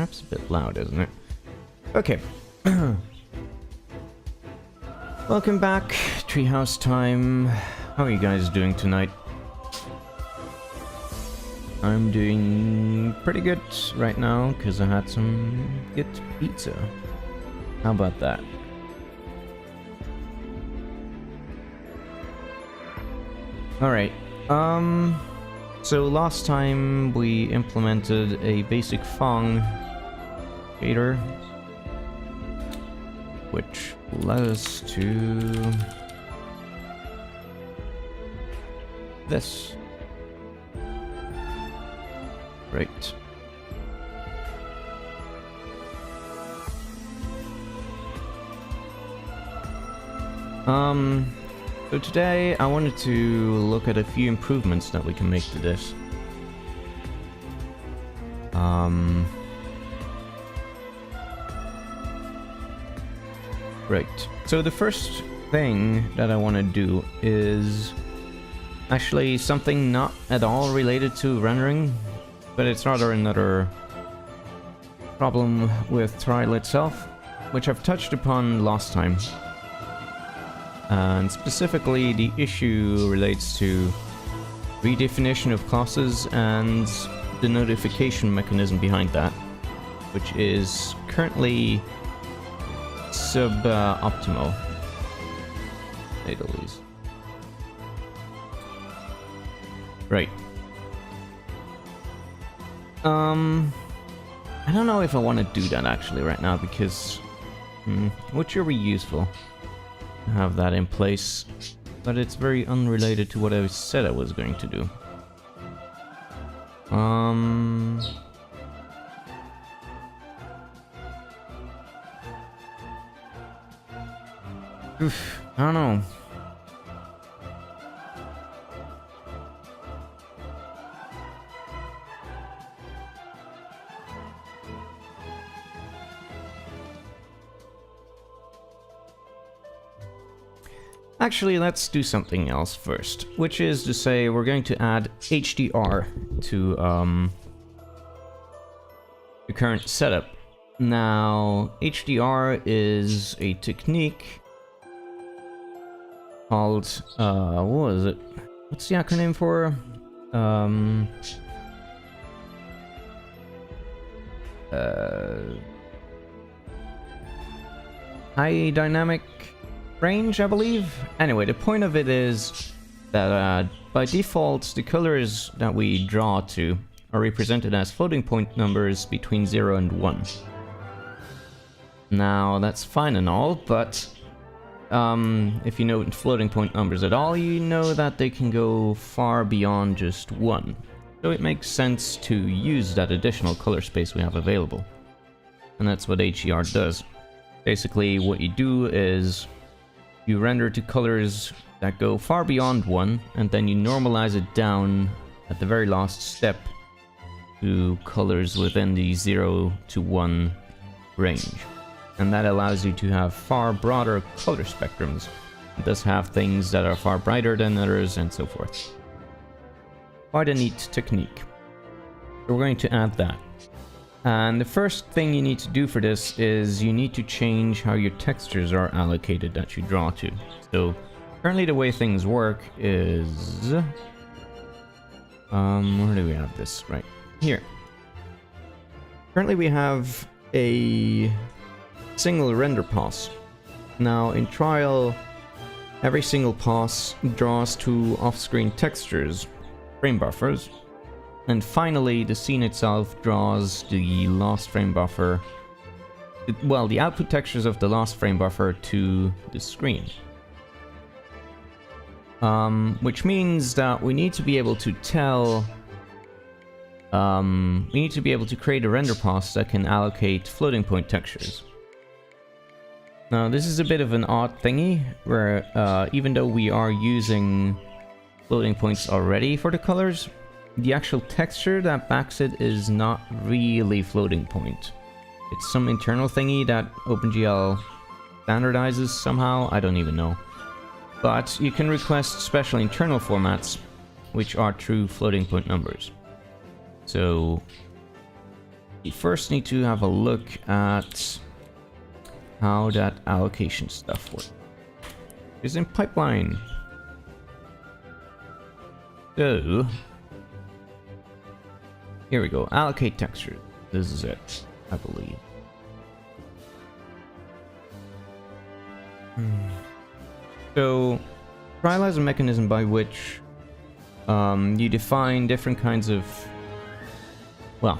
Perhaps a bit loud, isn't it? Okay. Welcome back, Treehouse time. How are you guys doing tonight? I'm doing pretty good right now because I had some good pizza. How about that? Alright, so last time we implemented a basic Fong shader, which led us to this. Right. So today I wanted to look at a few improvements that we can make to this. Right. So the first thing that I want to do is actually something not at all related to rendering, but it's rather another problem with Trial itself, which I've touched upon last time. And specifically, the issue relates to redefinition of classes and the notification mechanism behind that, which is currently sub-optimal, to say the least. Right. I don't know if I want to do that actually right now, because it would sure be useful to have that in place, but it's very unrelated to what I said I was going to do. I don't know. Actually, let's do something else first, which is to say we're going to add HDR to the current setup. Now, HDR is a technique called, what was it? What's the acronym for? High dynamic range, I believe. Anyway, the point of it is that by default, the colors that we draw to are represented as floating point numbers between 0 and 1. Now, that's fine and all, but if you know floating point numbers at all, you know that they can go far beyond just 1. So it makes sense to use that additional color space we have available. And that's what HDR does. Basically, what you do is you render to colors that go far beyond 1, and then you normalize it down at the very last step to colors within the 0 to 1 range. And that allows you to have far broader color spectrums. It does have things that are far brighter than others, and so forth. Quite a neat technique. So we're going to add that. And the first thing you need to do for this is you need to change how your textures are allocated that you draw to. So currently the way things work is... where do we have this? Right here. Currently we have a single render pass. Now in Trial, every single pass draws two off-screen textures, frame buffers. And finally, the scene itself draws the last frame buffer, well, the output textures of the last frame buffer to the screen. Which means that we need to be able to tell, we need to be able to create a render pass that can allocate floating point textures. Now, this is a bit of an odd thingy, where even though we are using floating points already for the colors, the actual texture that backs it is not really floating point. It's some internal thingy that OpenGL standardizes somehow, I don't even know. But you can request special internal formats, which are true floating point numbers. So We first need to have a look at how that allocation stuff works. It's in pipeline. So here we go. Allocate texture. This is it, I believe. So trial has a mechanism by which you define different kinds of, well,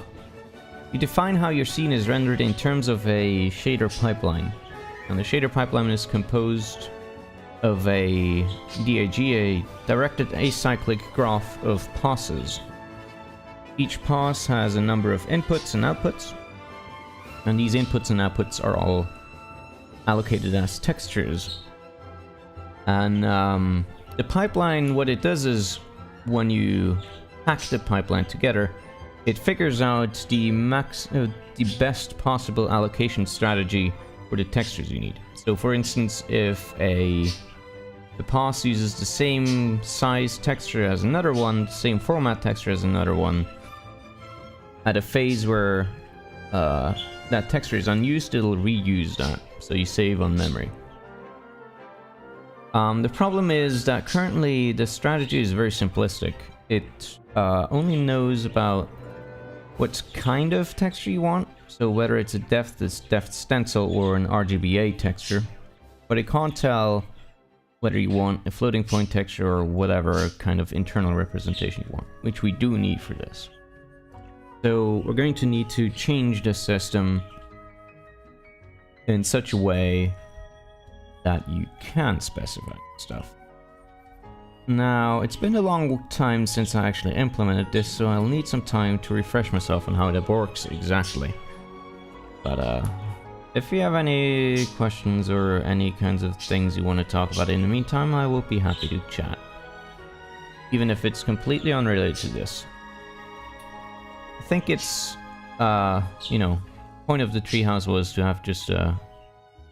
you define how your scene is rendered in terms of a shader pipeline. And the shader pipeline is composed of a DAG, a directed acyclic graph of passes. Each pass has a number of inputs and outputs, and these inputs and outputs are all allocated as textures. And the pipeline, what it does is, when you hack the pipeline together, it figures out the best possible allocation strategy for the textures you need. So for instance, if the pass uses the same size texture as another one, same format texture as another one, at a phase where that texture is unused, it'll reuse that, so you save on memory. The problem is that currently the strategy is very simplistic. It only knows about what kind of texture you want, so whether it's a depth stencil or an RGBA texture, but it can't tell whether you want a floating point texture or whatever kind of internal representation you want, which we do need for this. So we're going to need to change the system in such a way that you can specify stuff. Now, it's been a long time since I actually implemented this, so I'll need some time to refresh myself on how that works exactly. But if you have any questions or any kinds of things you want to talk about in the meantime, I will be happy to chat. Even if it's completely unrelated to this. I think it's, you know, point of the Treehouse was to have just an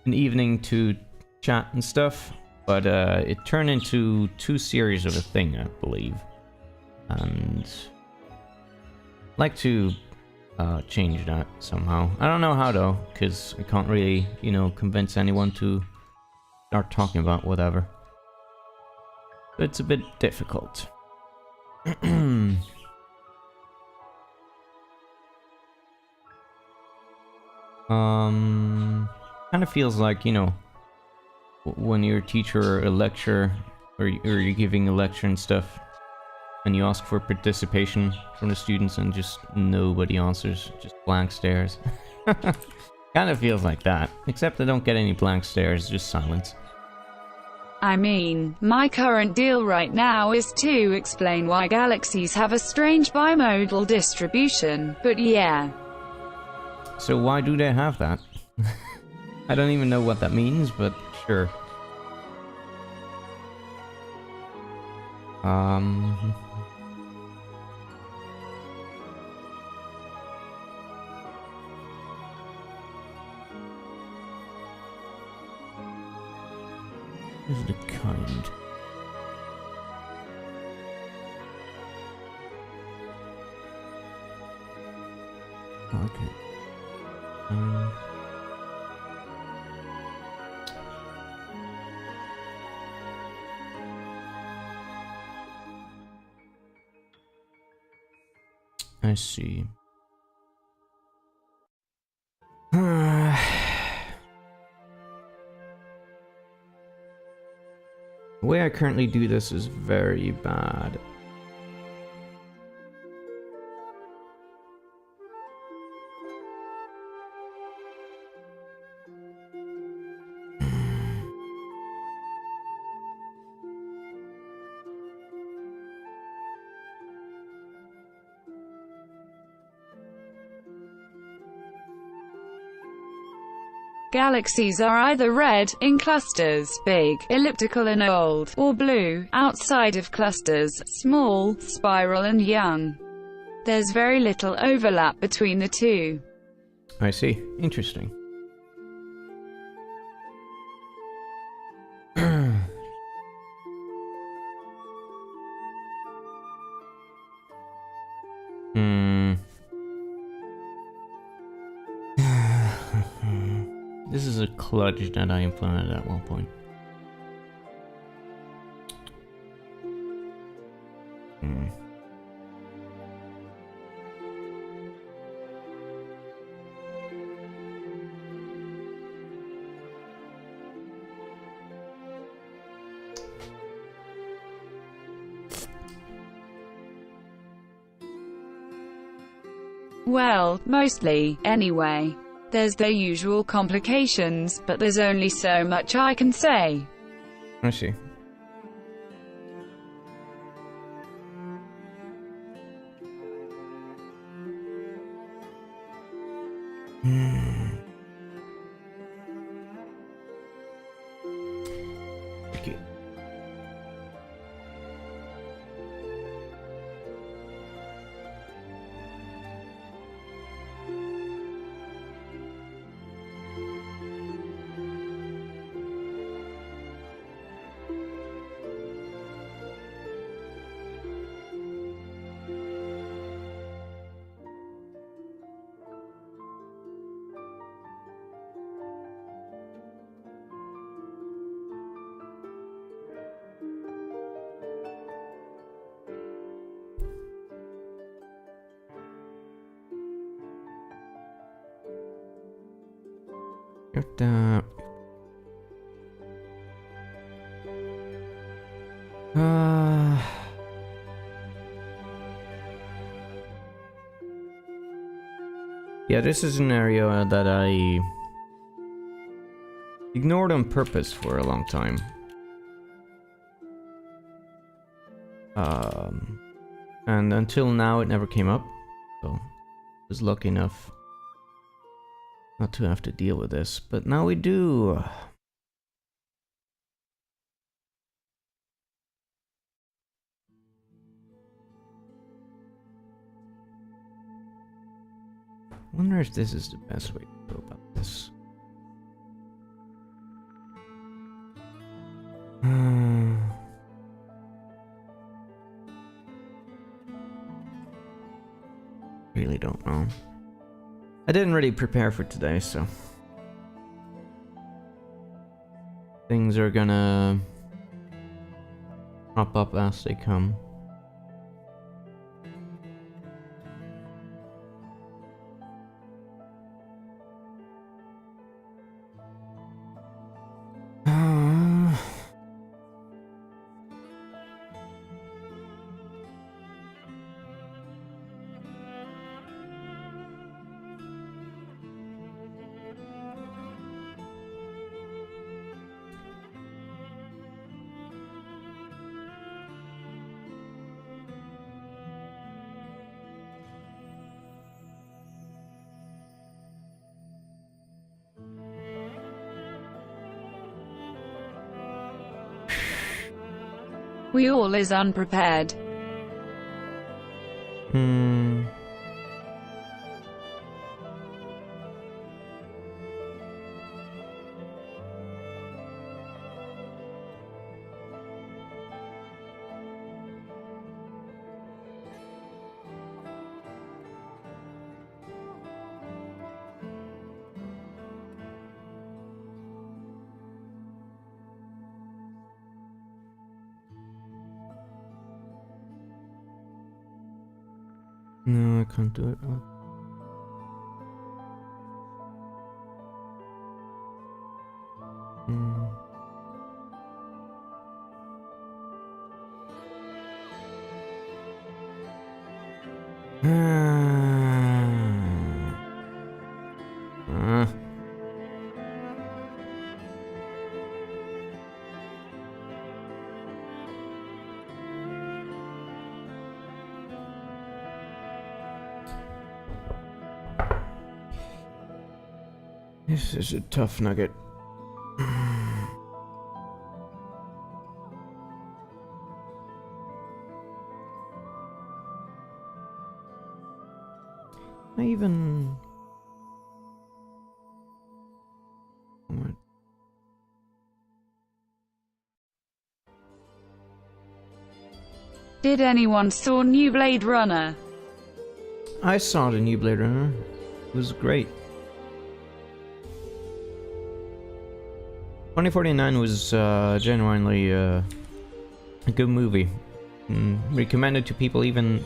evening to chat and stuff, but it turned into 2 series of a thing, I believe. And I'd like to change that somehow. I don't know how though, because I can't really, you know, convince anyone to start talking about whatever. It's a bit difficult. Kind of feels like, you know, when you're a teacher or a lecturer, or you're giving a lecture and stuff, and you ask for participation from the students and just nobody answers, just blank stares. Kind of feels like that, except I don't get any blank stares, just silence. I mean, my current deal right now is to explain why galaxies have a strange bimodal distribution, but yeah. So why do they have that? I don't even know what that means, but sure. This is the kind. Okay. I see. The way I currently do this is very bad. Galaxies are either red, in clusters, big, elliptical and old, or blue, outside of clusters, small, spiral and young. There's very little overlap between the two. I see. Interesting. This is a kludge that I implemented at one point. Well, mostly, anyway. There's the usual complications, but there's only so much I can say. I see. Okay. Got that. Yeah, this is an area that I ignored on purpose for a long time. And until now it never came up, so I was lucky enough not to have to deal with this, but now we do. Wonder if this is the best way to go about this. Really don't know. I didn't really prepare for today, so things are gonna pop up as they come. We all is unprepared. No, I can't do it. This is a tough nugget. I even... What? Did anyone saw new Blade Runner? I saw the new Blade Runner. It was great. 2049 was genuinely a good movie. Recommended to people, even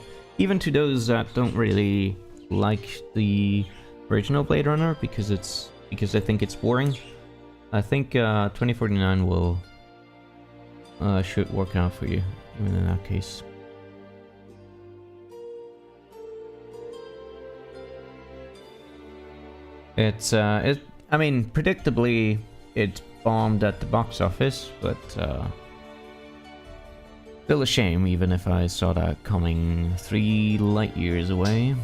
to those that don't really like the original Blade Runner, because I think it's boring. I think 2049 will should work out for you, even in that case. I mean, predictably, it bombed at the box office, but still a shame, even if I saw that coming 3 light years away.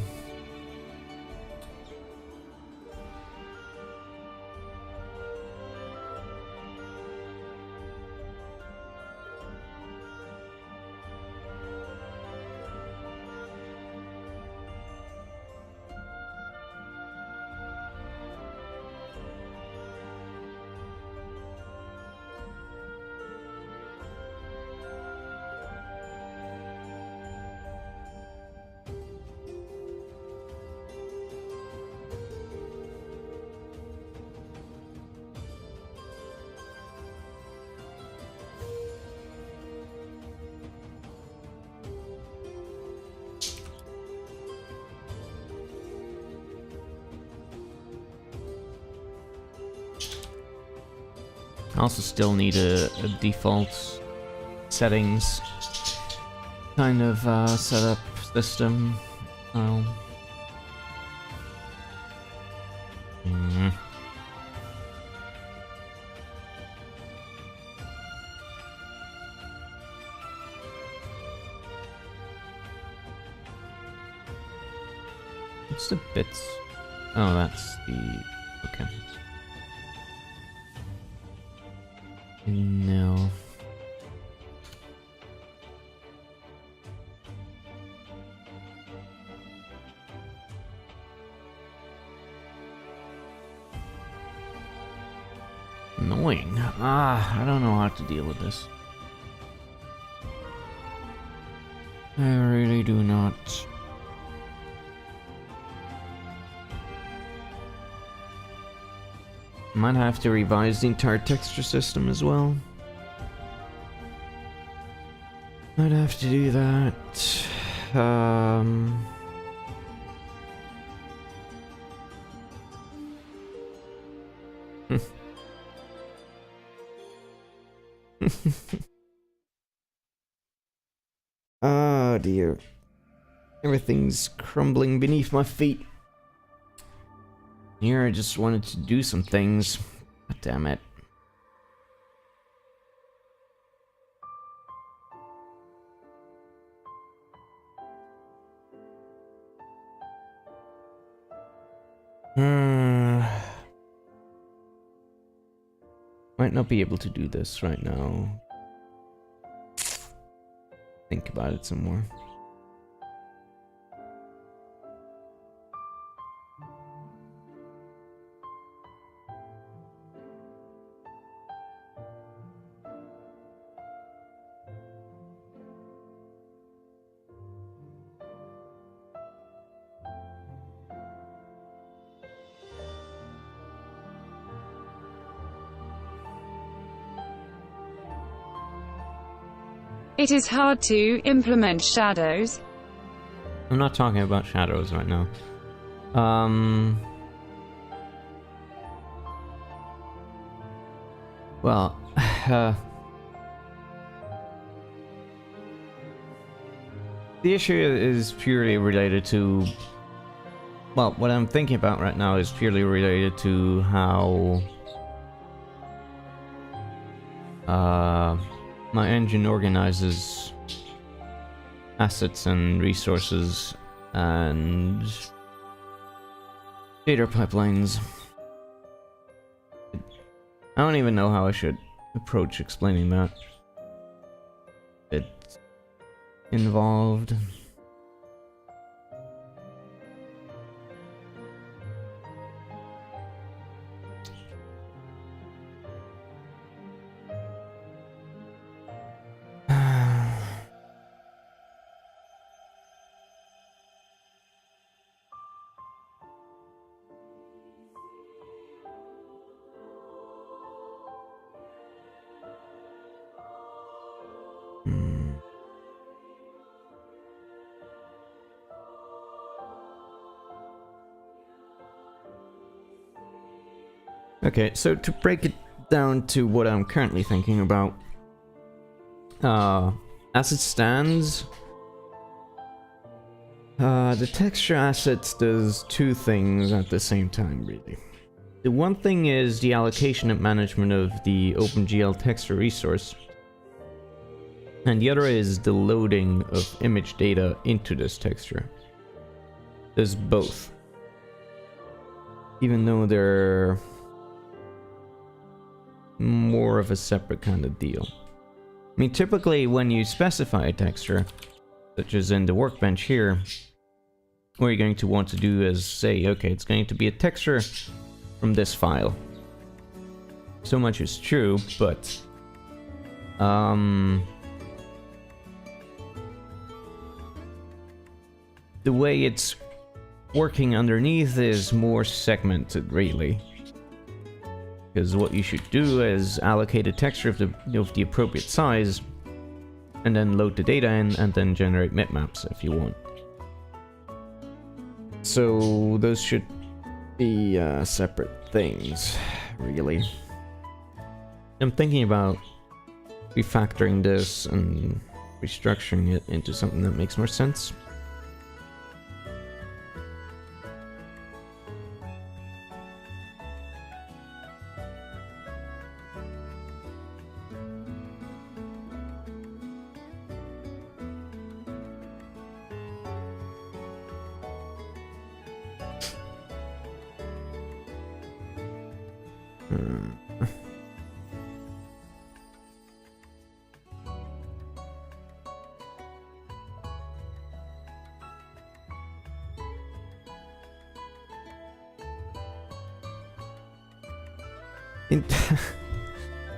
I also still need a default settings kind of setup system. What's the bits? Oh, that's the... okay. No. Annoying. I don't know how to deal with this. I really do not. Might have to revise the entire texture system as well. Might have to do that. Oh dear. Everything's crumbling beneath my feet. Here, I just wanted to do some things. God damn it. Might not be able to do this right now. Think about it some more. It is hard to implement shadows. I'm not talking about shadows right now. Well, the issue is purely related to... well, what I'm thinking about right now is purely related to how... my engine organizes assets and resources and data pipelines. I don't even know how I should approach explaining that. It's involved. Hmm. Okay, so to break it down to what I'm currently thinking about, as it stands, the texture assets does two things at the same time, really. The one thing is the allocation and management of the OpenGL texture resource, and the other is the loading of image data into this texture. Does both, even though they're more of a separate kind of deal. I mean, typically when you specify a texture, such as in the workbench here, what you're going to want to do is say, okay, it's going to be a texture from this file. So much is true, but the way it's working underneath is more segmented, really. Because what you should do is allocate a texture of the appropriate size, and then load the data in, and then generate bitmaps if you want. So those should be separate things, really. I'm thinking about refactoring this and restructuring it into something that makes more sense.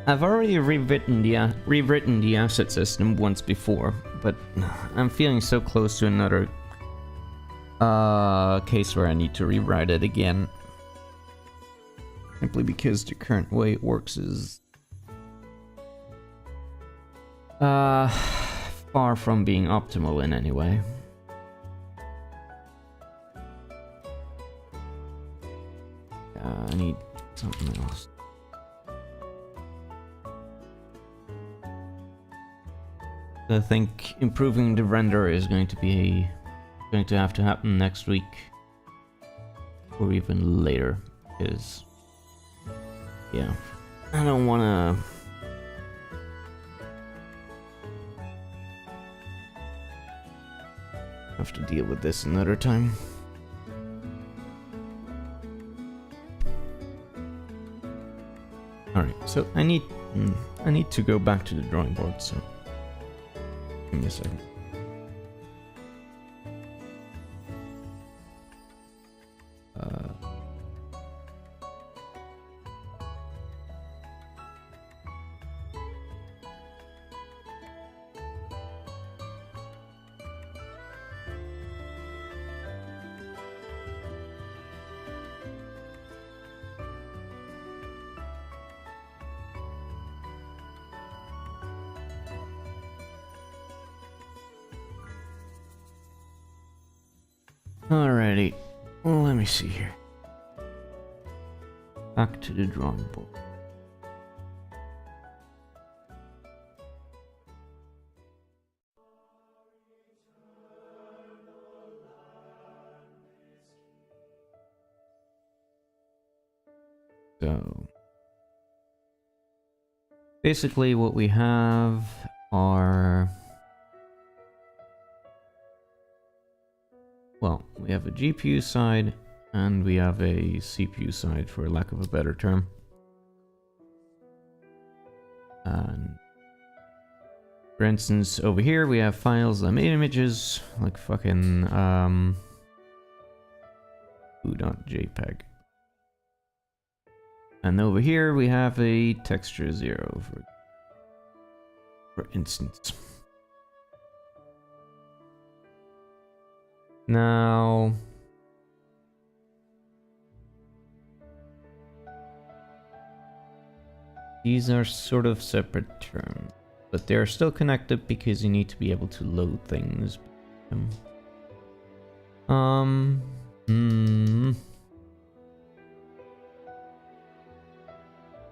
I've already rewritten the asset system once before, but I'm feeling so close to another case where I need to rewrite it again. Simply because the current way it works is far from being optimal in any way. I need something else. I think improving the render is going to have to happen next week, or even later, because yeah, I don't wanna have to deal with this another time. All right, so I need to go back to the drawing board. So. Give me a second. Alrighty, well, let me see here. Back to the drawing board. So, basically what we have are... Well, we have a GPU side, and we have a CPU side, for lack of a better term. And for instance, over here we have files that made images, like fucking foo.jpg. And over here we have a texture 0 for instance. Now, these are sort of separate terms. But they're still connected because you need to be able to load things.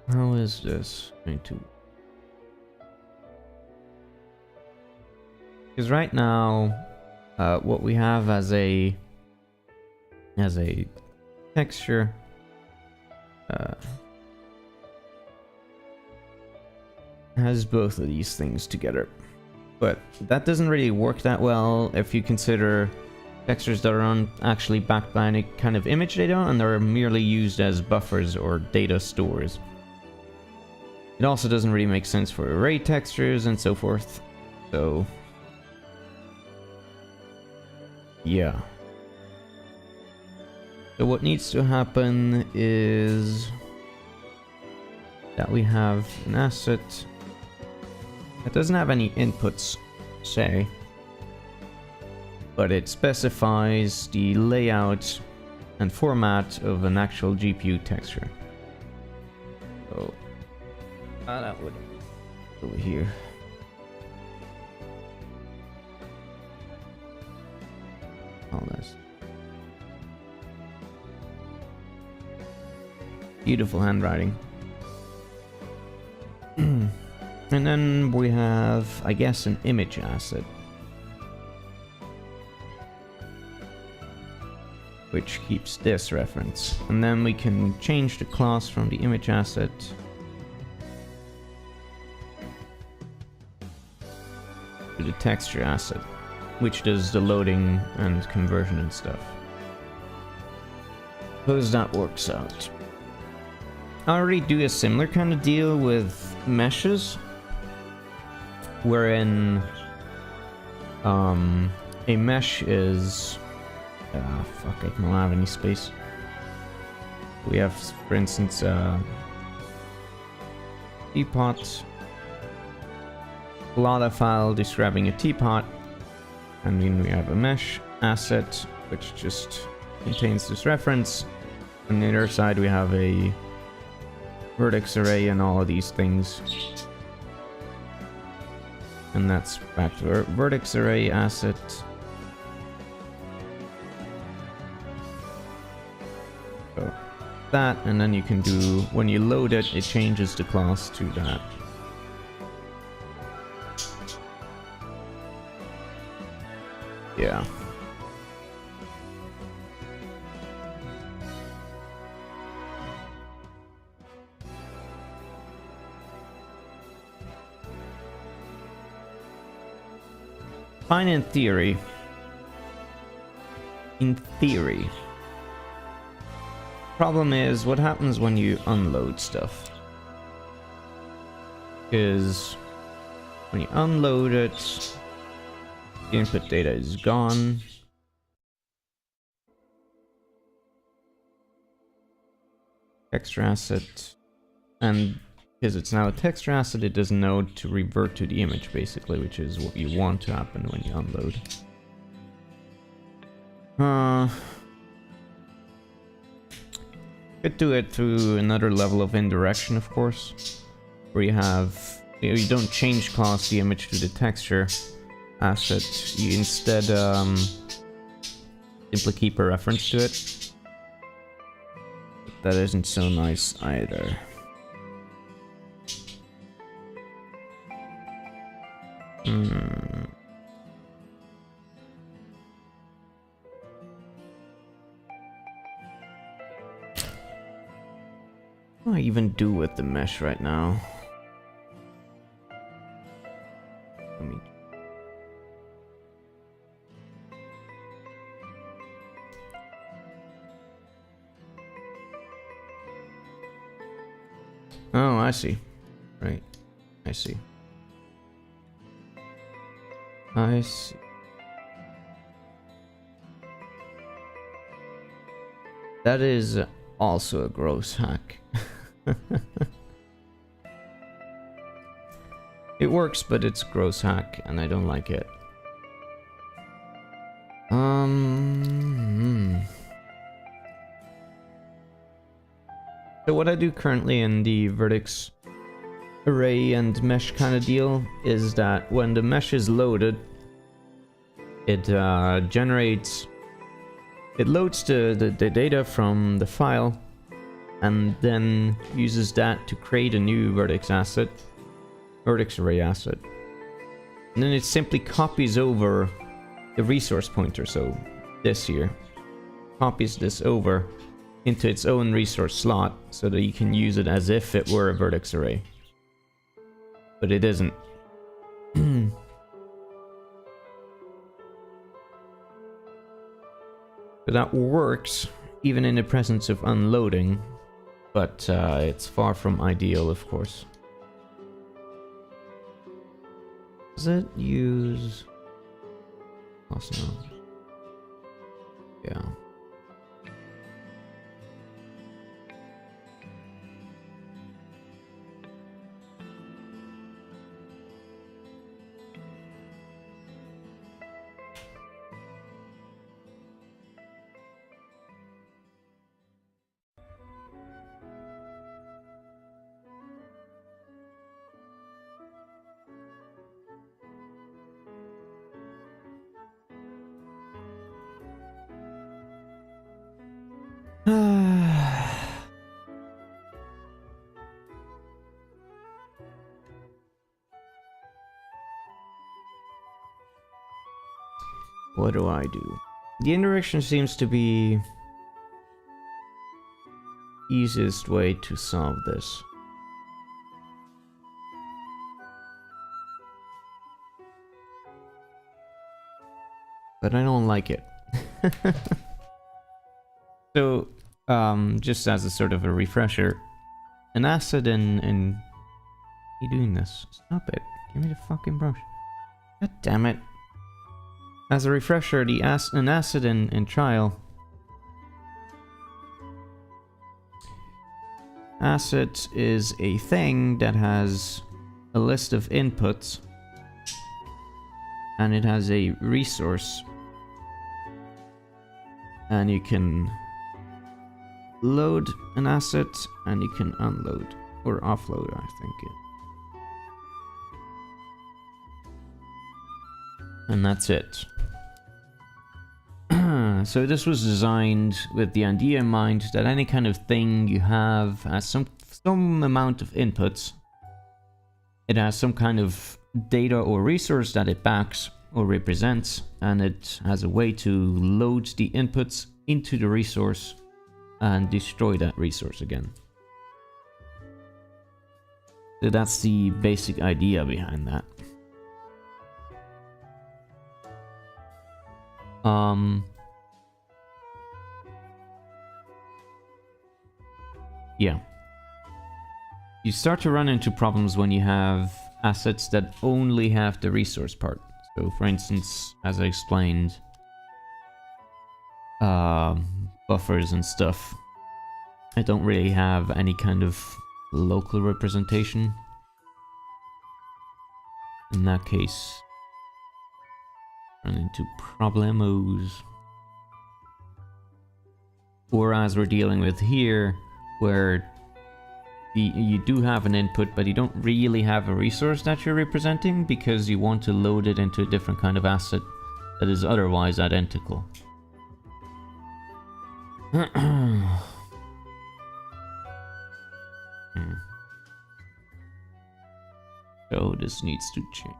How is this going to... Because right now, what we have as a texture has both of these things together, but that doesn't really work that well if you consider textures that aren't actually backed by any kind of image data and they're merely used as buffers or data stores. It also doesn't really make sense for array textures and so forth. So yeah. So what needs to happen is that we have an asset that doesn't have any inputs, say, but it specifies the layout and format of an actual GPU texture. So that would go here. All this. Beautiful handwriting. And then we have, I guess, an image asset, which keeps this reference. And then we can change the class from the image asset to the texture asset, which does the loading and conversion and stuff. Suppose that works out. I already do a similar kind of deal with meshes, wherein a mesh is fuck, I don't have any space. We have, for instance, teapot, Lada file describing a teapot, and then we have a mesh asset which just contains this reference. On the other side we have a vertex array and all of these things. And that's back to our vertex array asset. So that, and then you can do, when you load it, it changes the class to that. Yeah. Fine in theory. In theory. Problem is, what happens when you unload stuff? Because when you unload it, the input data is gone. Texture asset. And because it's now a texture asset, it doesn't know to revert to the image, basically, which is what you want to happen when you unload. Could do it through another level of indirection, of course, where you have, you don't change class the image to the texture asset, you instead simply keep a reference to it. But that isn't so nice either. What do I even do with the mesh right now? Let me... Oh, I see. Right. I see. I see. That is also a gross hack. It works, but it's a gross hack, and I don't like it. So what I do currently in the vertex array and mesh kind of deal is that when the mesh is loaded, it loads the data from the file and then uses that to create a new vertex array asset. And then it simply copies over the resource pointer, so this here, copies this over into its own resource slot so that you can use it as if it were a vertex array. But it isn't. So that works even in the presence of unloading, but it's far from ideal, of course. Does it use... Also, yeah. What do I do? The indirection seems to be easiest way to solve this. But I don't like it. So, just as a sort of a refresher, an asset in... You doing this? Stop it. Give me the fucking brush. God damn it. As a refresher, an asset in trial. Asset is a thing that has a list of inputs. And it has a resource. And you can load an asset and you can unload or offload, I think. And that's it. So this was designed with the idea in mind that any kind of thing you have has some amount of inputs. It has some kind of data or resource that it backs or represents, and it has a way to load the inputs into the resource and destroy that resource again. So that's the basic idea behind that. Yeah. You start to run into problems when you have assets that only have the resource part. So for instance, as I explained, buffers and stuff, I don't really have any kind of local representation. In that case, run into problemos. Or as we're dealing with here, where you do have an input, but you don't really have a resource that you're representing because you want to load it into a different kind of asset that is otherwise identical. So this needs to change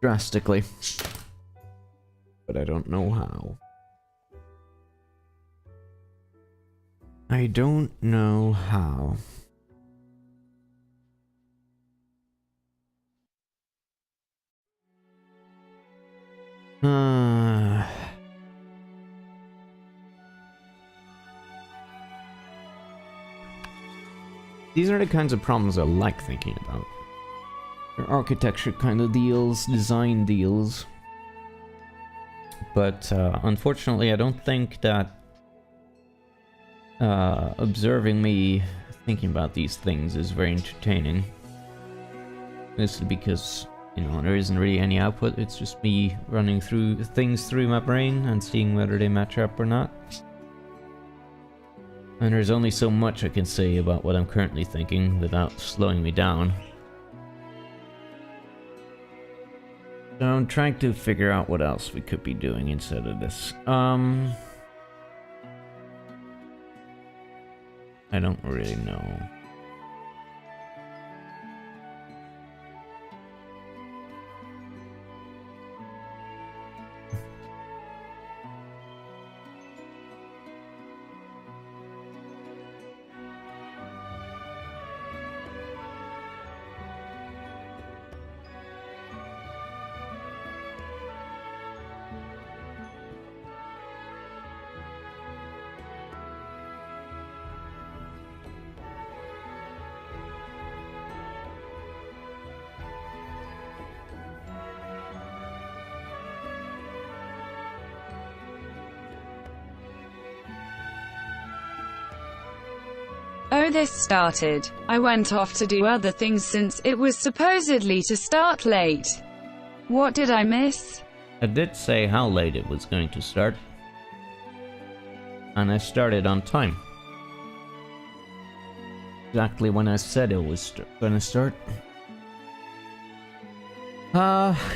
drastically, but I don't know how. I don't know how. These are the kinds of problems I like thinking about. They're architecture kind of deals, design deals. But unfortunately, I don't think that observing me thinking about these things is very entertaining. Mostly because, you know, there isn't really any output. It's just me running through things through my brain and seeing whether they match up or not. And there's only so much I can say about what I'm currently thinking without slowing me down. So I'm trying to figure out what else we could be doing instead of this. I don't really know. Oh, this started. I went off to do other things since it was supposedly to start late. What did I miss? I did say how late it was going to start. And I started on time. Exactly when I said it was gonna start.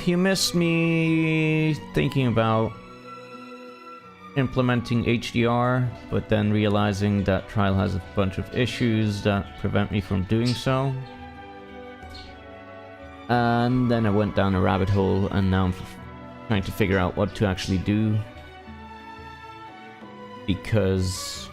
You missed me thinking about implementing HDR, but then realizing that Trial has a bunch of issues that prevent me from doing so. And then I went down a rabbit hole, and now I'm trying to figure out what to actually do. Because...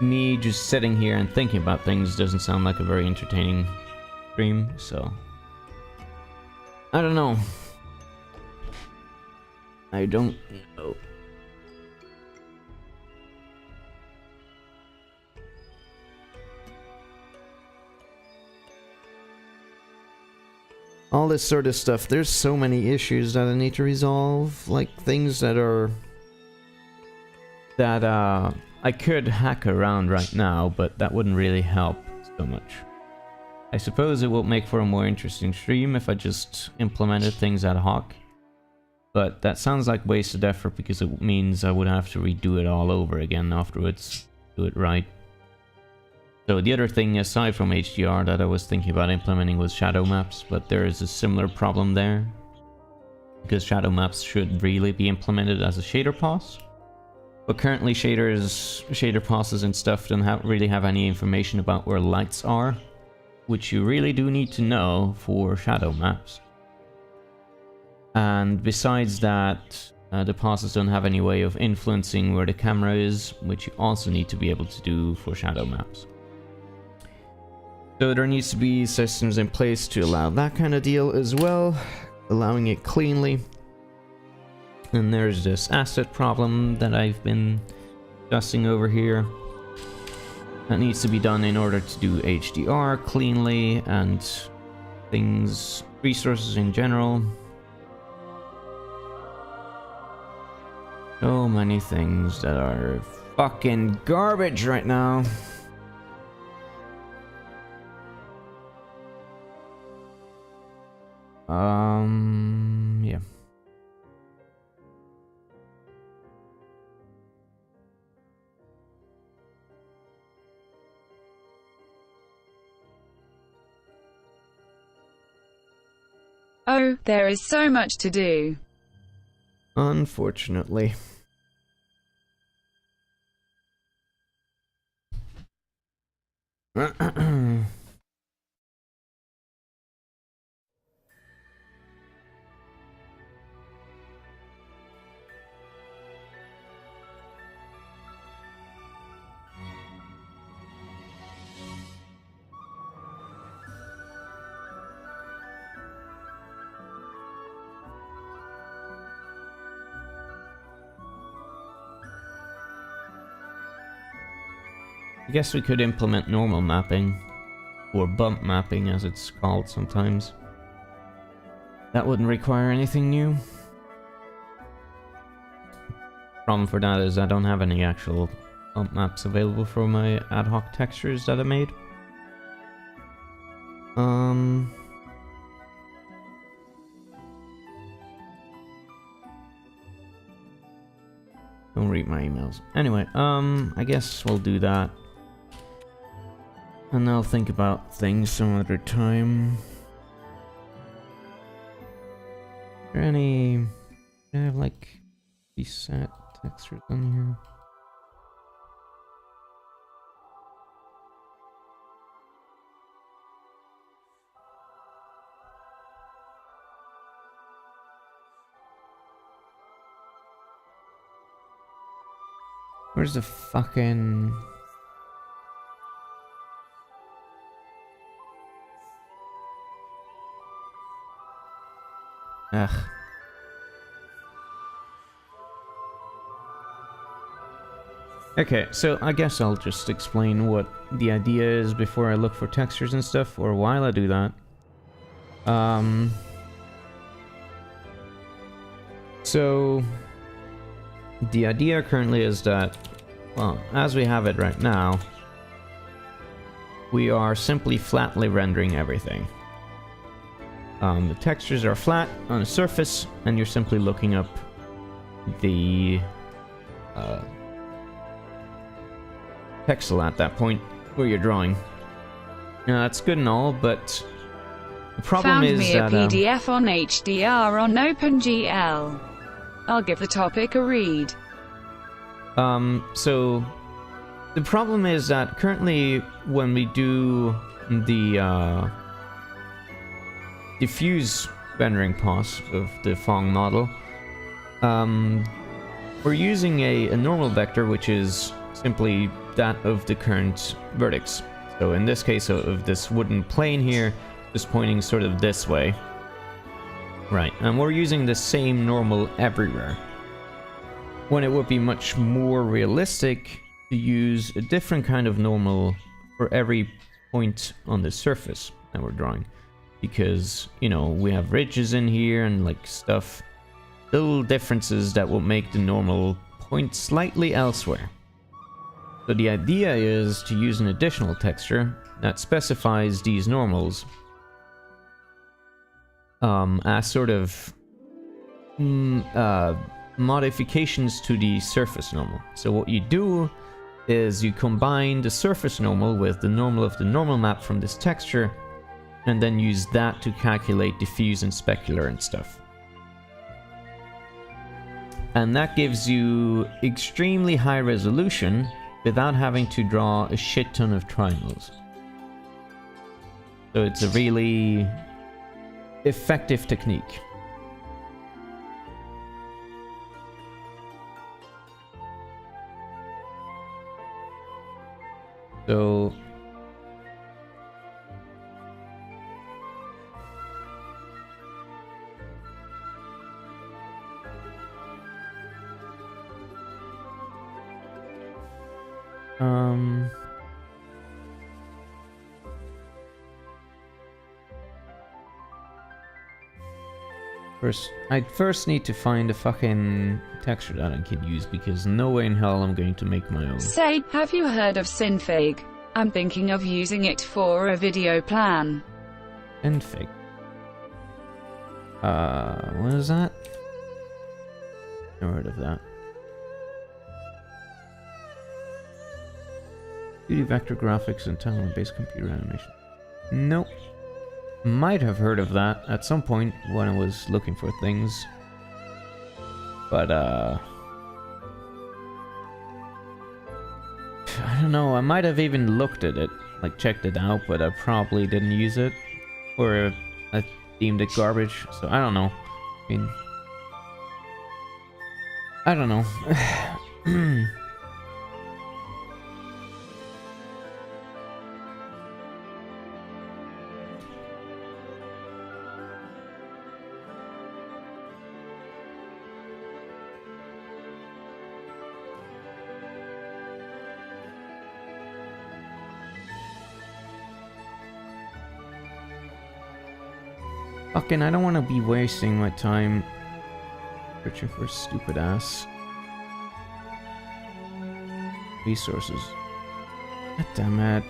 me just sitting here and thinking about things doesn't sound like a very entertaining stream, so... I don't know. I don't know. All this sort of stuff, there's so many issues that I need to resolve, like things that are... that I could hack around right now, but that wouldn't really help so much. I suppose it will make for a more interesting stream if I just implemented things ad hoc. But that sounds like wasted effort because it means I would have to redo it all over again afterwards. Do it right. So the other thing aside from HDR that I was thinking about implementing was shadow maps, but there is a similar problem there. Because shadow maps should really be implemented as a shader pass. But currently shader passes and stuff don't really have any information about where lights are, which you really do need to know for shadow maps. And besides that, the passes don't have any way of influencing where the camera is, which you also need to be able to do for shadow maps. So there needs to be systems in place to allow that kind of deal as well, allowing it cleanly. And there's this asset problem that I've been discussing over here. That needs to be done in order to do HDR cleanly and things, resources in general. So many things that are fucking garbage right now. Yeah. Oh, there is so much to do. Unfortunately. I guess we could implement normal mapping, or bump mapping as it's called sometimes. That wouldn't require anything new. Problem for that is I don't have any actual bump maps available for my ad hoc textures that I made. Don't read my emails. Anyway, I guess we'll do that. And I'll think about things some other time. Is there any... Do I have like preset textures on here? Where's the fucking... Ugh. Okay, so I guess I'll just explain what the idea is before I look for textures and stuff, or while I do that. So... The idea currently is that, well, as we have it right now, we are simply flatly rendering everything. The textures are flat on a surface, and you're simply looking up the pixel at that point where you're drawing. Now, that's good and all, but the problem is that... Found me a PDF on HDR on OpenGL. I'll give the topic a read. So the problem is that currently when we do the diffuse rendering pass of the Phong model, we're using a normal vector which is simply that of the current vertex. So in this case of this wooden plane here, just pointing sort of this way. Right, and we're using the same normal everywhere. When it would be much more realistic to use a different kind of normal for every point on the surface that we're drawing. Because, you know, we have ridges in here and like stuff. Little differences that will make the normal point slightly elsewhere. So the idea is to use an additional texture that specifies these normals as sort of modifications to the surface normal. So what you do is you combine the surface normal with the normal of the normal map from this texture, and then use that to calculate diffuse and specular and stuff. And that gives you extremely high resolution without having to draw a shit ton of triangles. So it's a really effective technique. So I first need to find a fucking texture that I can use, because no way in hell I'm going to make my own. Say, have you heard of Synfig? I'm thinking of using it for a video plan. Synfig. What is that? Never heard of that. 2D vector graphics and timeline-based computer animation. Nope. Might have heard of that at some point when I was looking for things. But, I don't know, I might have even looked at it, like checked it out, but I probably didn't use it. Or I deemed it garbage, so I don't know. I mean... I don't know. Fucking, I don't want to be wasting my time searching for stupid ass resources. God damn it.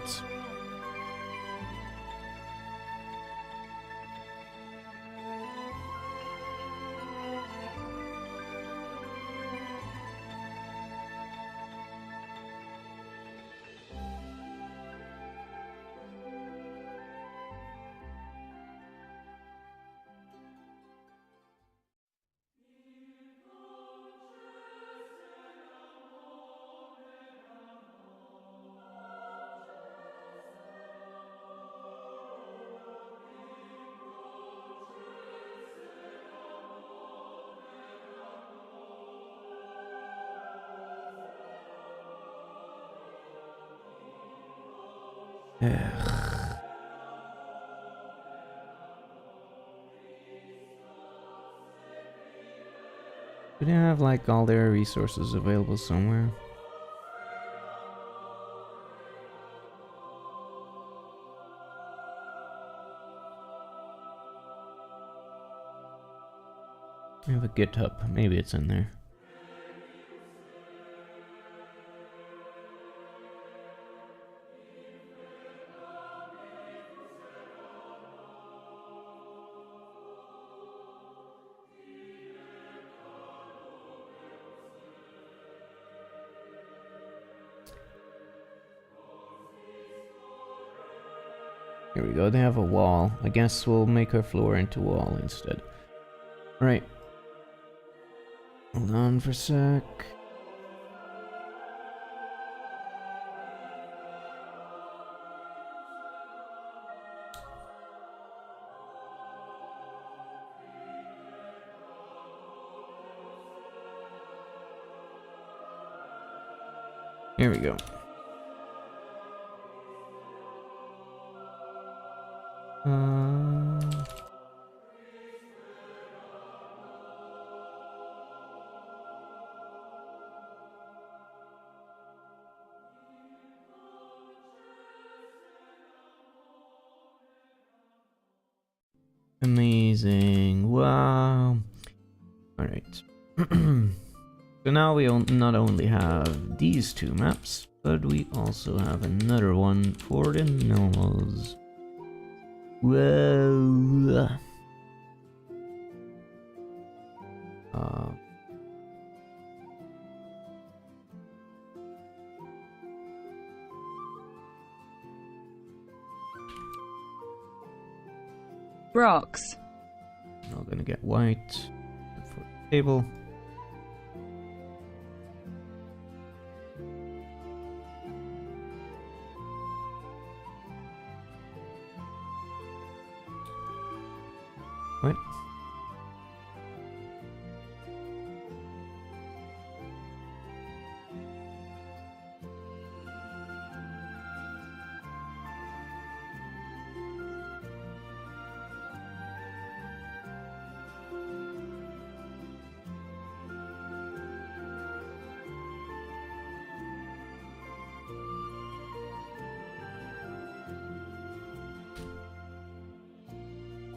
Ugh. Do they have like all their resources available somewhere? I have a GitHub. Maybe it's in there. Here we go, they have a wall. I guess we'll make our floor into wall instead. Right. Hold on for a sec. Here we go. Amazing. Wow. Alright. So now we not only have these two maps, but we also have another one for the normals. Whoa. Rocks. Now gonna get white for the table. What?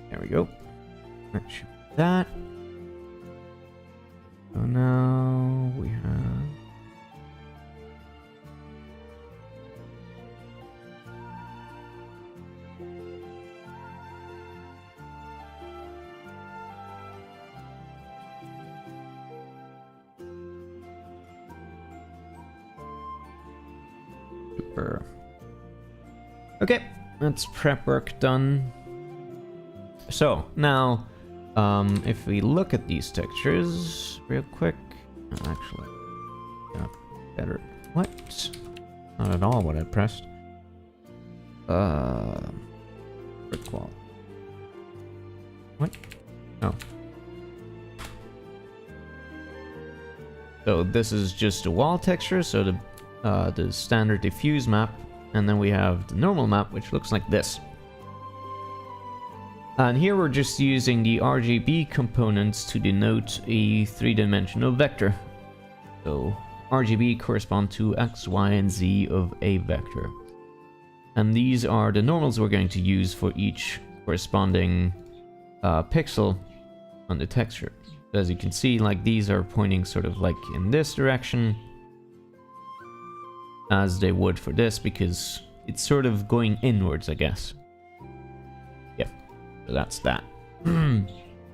There we go. That should be that. So now we have super. Okay, that's prep work done. So now, if we look at these textures real quick, actually, yeah, better. What? Not at all what I pressed. Brick wall. What? Oh. So this is just a wall texture. So the standard diffuse map, and then we have the normal map, which looks like this. And here we're just using the RGB components to denote a three-dimensional vector. So RGB correspond to X, Y, and Z of a vector. And these are the normals we're going to use for each corresponding pixel on the texture. As you can see, like these are pointing sort of like in this direction, as they would for this, because it's sort of going inwards, I guess. So that's that. And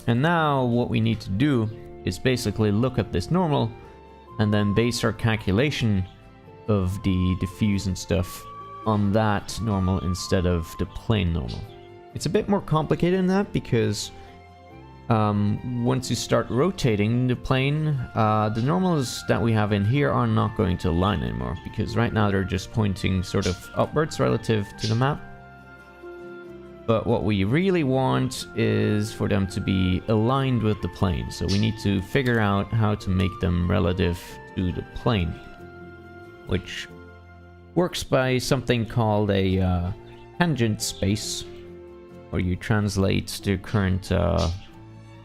now what we need to do is basically look at this normal and then base our calculation of the diffuse and stuff on that normal instead of the plane normal. It's a bit more complicated than that because once you start rotating the plane, the normals that we have in here are not going to align anymore, because right now they're just pointing sort of upwards relative to the map. But what we really want is for them to be aligned with the plane. So we need to figure out how to make them relative to the plane. Which works by something called a tangent space, where you translate the current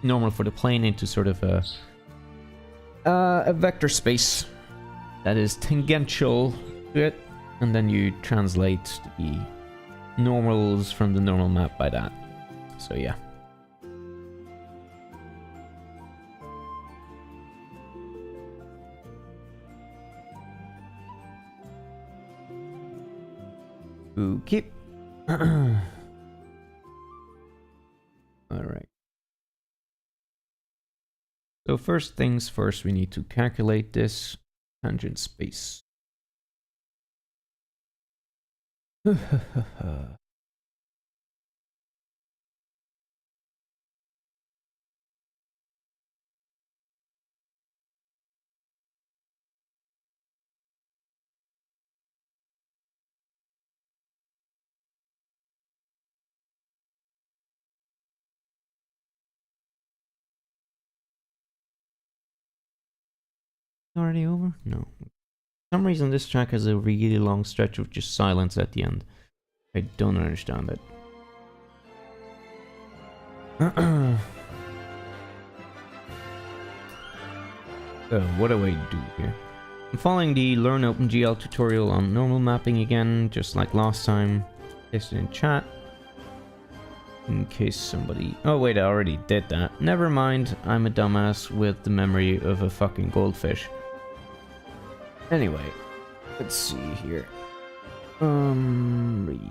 normal for the plane into sort of a vector space that is tangential to it, and then you translate the normals from the normal map by that. So yeah. Okay. Alright. So first things first, we need to calculate this tangent space. Already over? No. For some reason this track has a really long stretch of just silence at the end. I don't understand it. So, what do I do here? I'm following the Learn OpenGL tutorial on normal mapping again, just like last time. Paste it in chat. In case somebody... Oh wait, I already did that. Never mind, I'm a dumbass with the memory of a fucking goldfish. Anyway, let's see here. Read.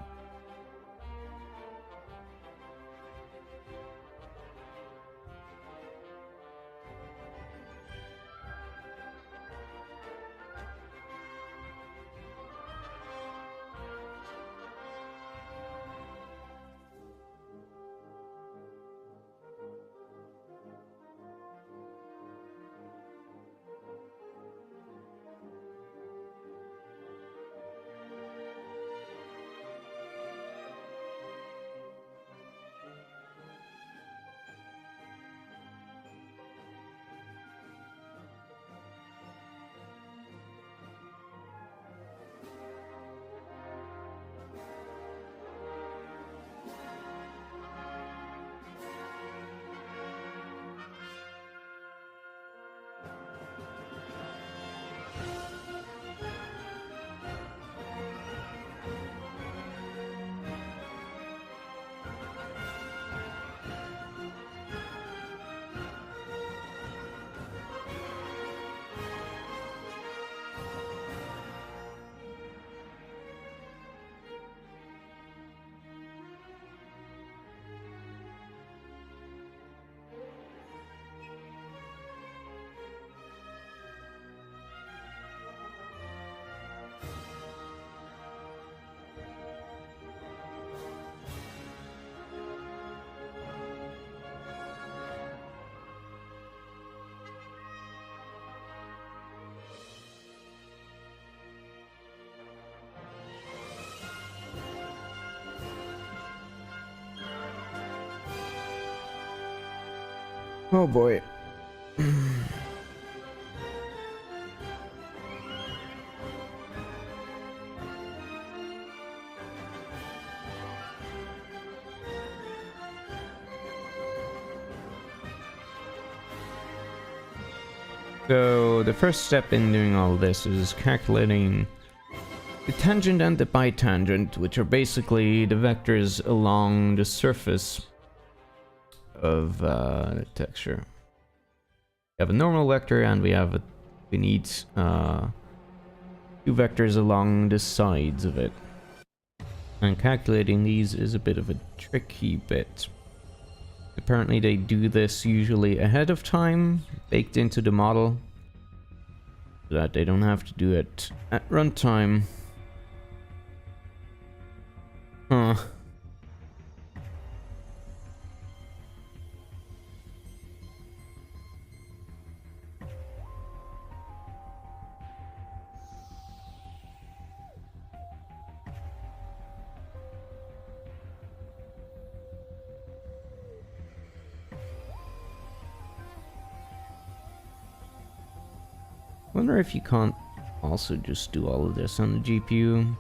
Oh boy. So the first step in doing all this is calculating the tangent and the bitangent, which are basically the vectors along the surface of the texture. We have a normal vector and we need two vectors along the sides of it. And calculating these is a bit of a tricky bit. Apparently they do this usually ahead of time, baked into the model, so that they don't have to do it at runtime. Huh. Wonder if you can't also just do all of this on the GPU.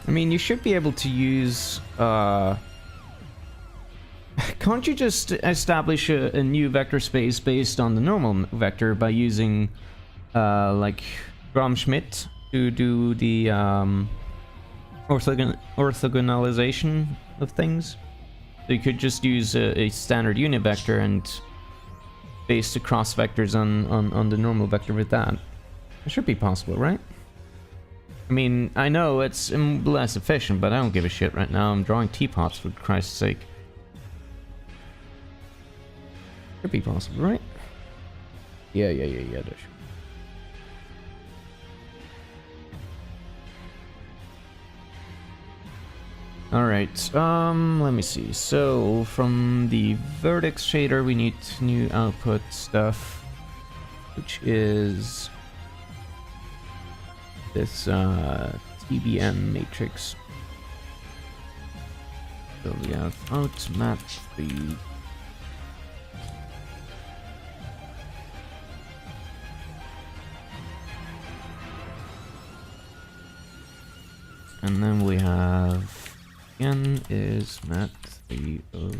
I mean, you should be able to use, can't you just establish a new vector space based on the normal vector by using, like, Gram-Schmidt to do the, orthogonalization of things? So you could just use a standard unit vector and base the cross vectors on the normal vector with that. It should be possible, right? I mean, I know it's less efficient, but I don't give a shit right now. I'm drawing teapots, for Christ's sake. Could be possible, right? Yeah, there should. Alright, let me see. So, from the vertex shader, we need new output stuff, which is this TBM matrix. So we have out map 3. And then we have again is map 3 of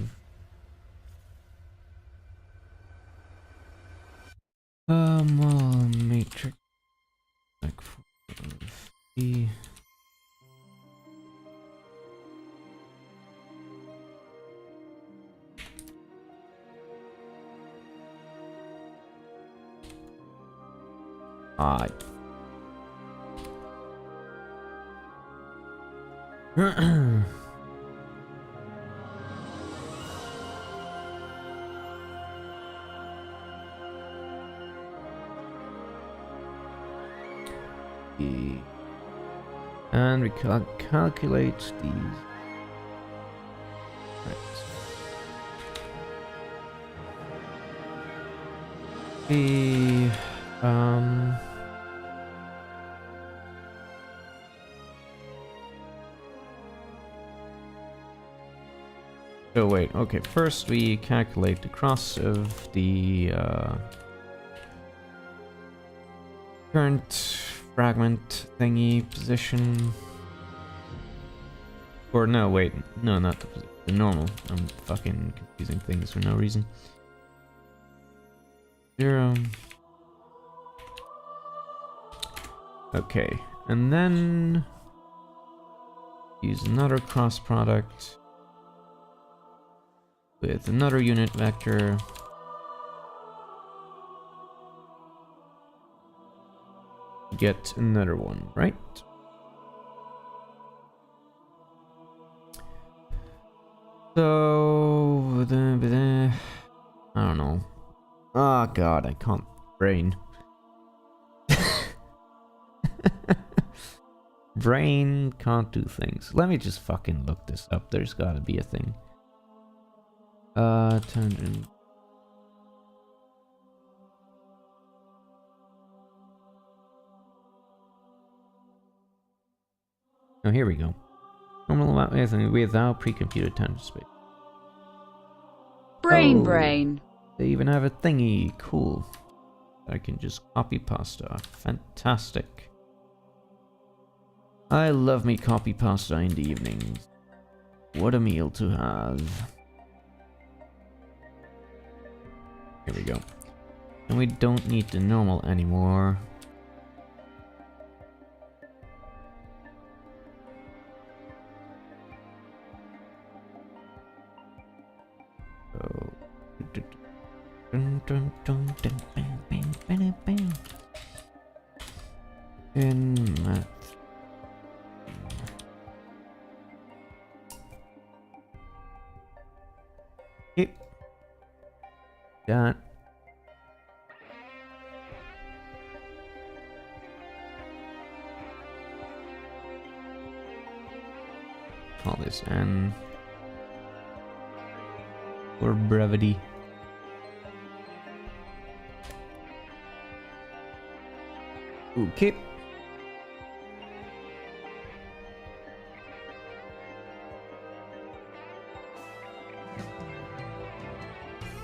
matrix like 4 of the and we can calculate these. Right. So wait, okay, first we calculate the cross of the current fragment thingy position. Or no, wait, no, not the normal. I'm fucking confusing things for no reason. 0. Okay, and then use another cross product with another unit vector. Get another one, right? So, I don't know. Oh god, I can't brain. Brain can't do things. Let me just fucking look this up. There's gotta be a thing. Tangent. Oh, here we go. Normal amount without pre-computed tangent space. Brain. They even have a thingy. Cool. I can just copy pasta. Fantastic. I love me copy pasta in the evenings. What a meal to have. Here we go. And we don't need the normal anymore. So, In math. Okay. That. Call this N for brevity. Okay.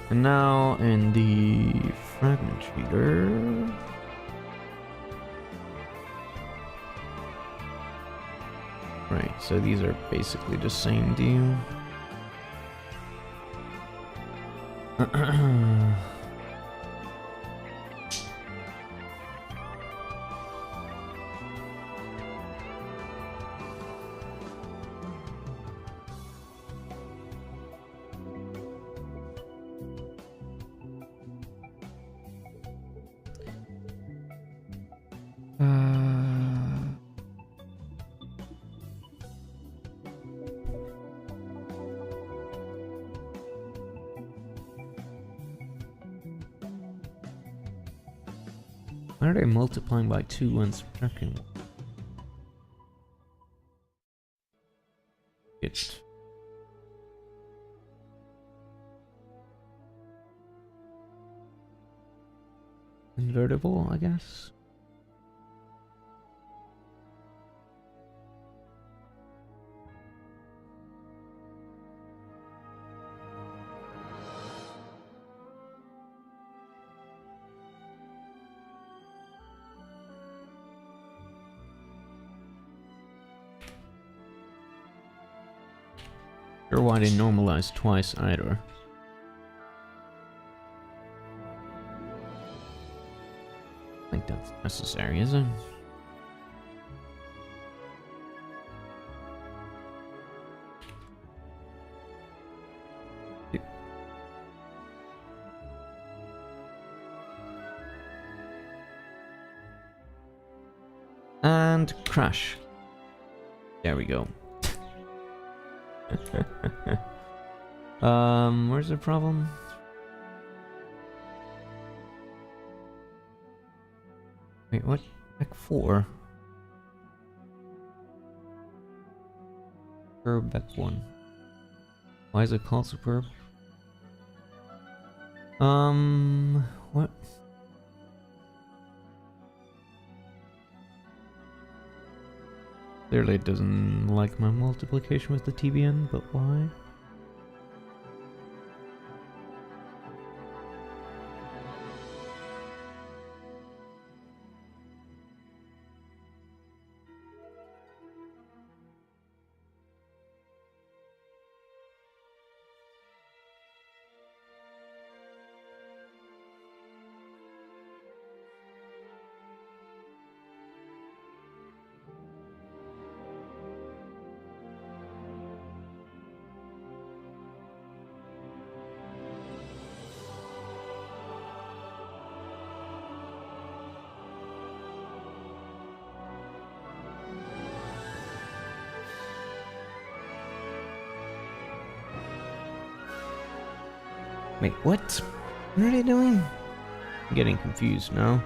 And now in the fragment reader. Right, so these are basically the same deal. Why are they multiplying by 2 when subtracting? It. Invertible, I guess. Sure why they normalize twice either. I think that's necessary, is it? And crash. There we go. Where's the problem? Wait, what? Back 4? Superb back 1. Why is it called superb? What? Clearly it doesn't like my multiplication with the TBN, but why? Wait, what? What are they doing? I'm getting confused now.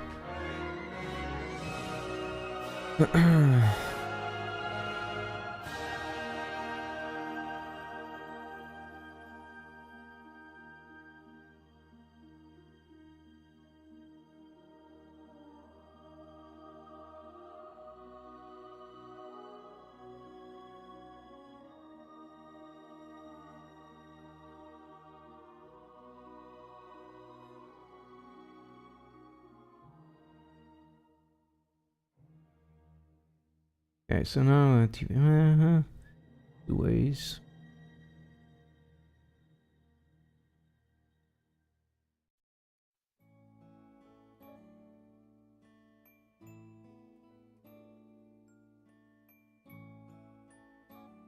Okay, so now two ways.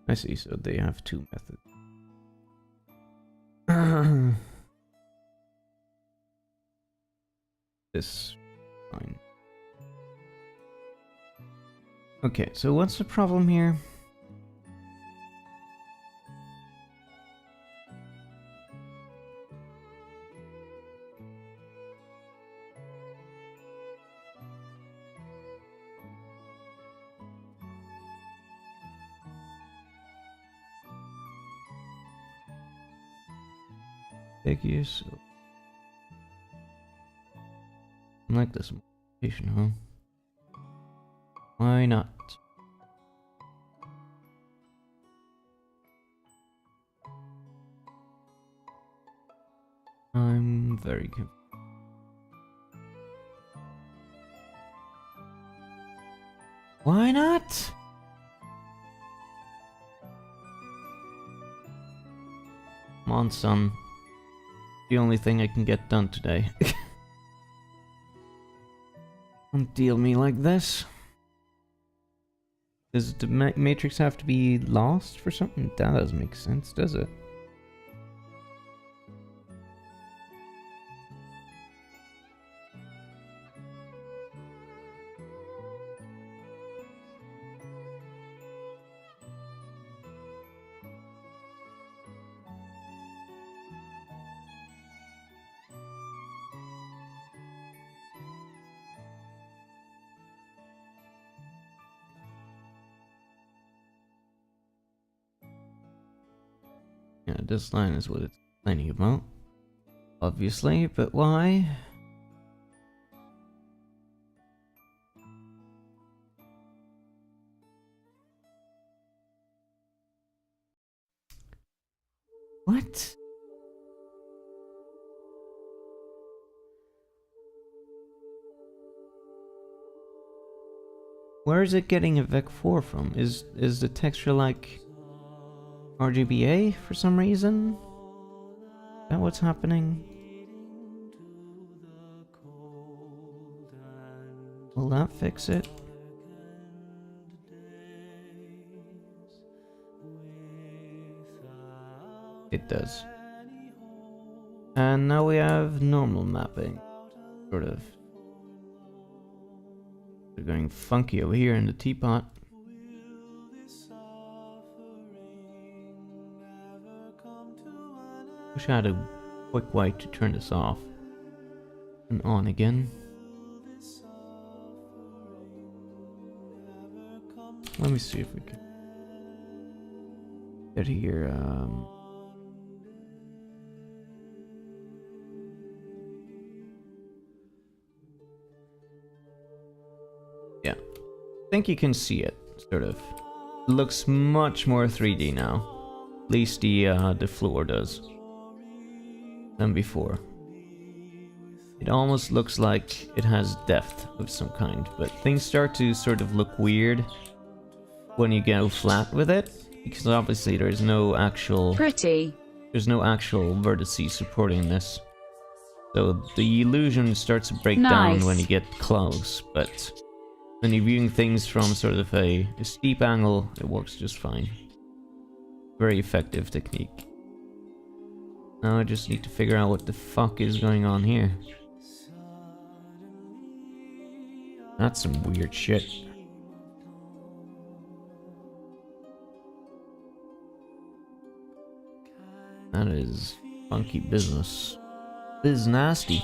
I see, so they have 2 methods. this. Fine. Okay, so what's the problem here? Big use. I like this modification, huh? Why not? I'm very confused. Why not? Come on, son. The only thing I can get done today. Don't deal me like this. Does the matrix have to be lost for something? That doesn't make sense, does it? Yeah, this line is what it's complaining about. Obviously, but why? What? Where is it getting a Vec4 from? Is the texture like RGBA for some reason? Is that what's happening? Will that fix it? It does. And now we have normal mapping. Sort of. They're going funky over here in the teapot. Wish I had a quick way to turn this off and on again. Let me see if we can get here. Yeah, I think you can see it. Sort of looks much more 3D now. At least the floor does than before. It almost looks like it has depth of some kind, but things start to sort of look weird when you go flat with it, because obviously there's no actual vertices supporting this. So the illusion starts to break down when you get close, but when you're viewing things from sort of a steep angle, it works just fine. Very effective technique. Now I just need to figure out what the fuck is going on here. That's some weird shit. That is funky business. This is nasty.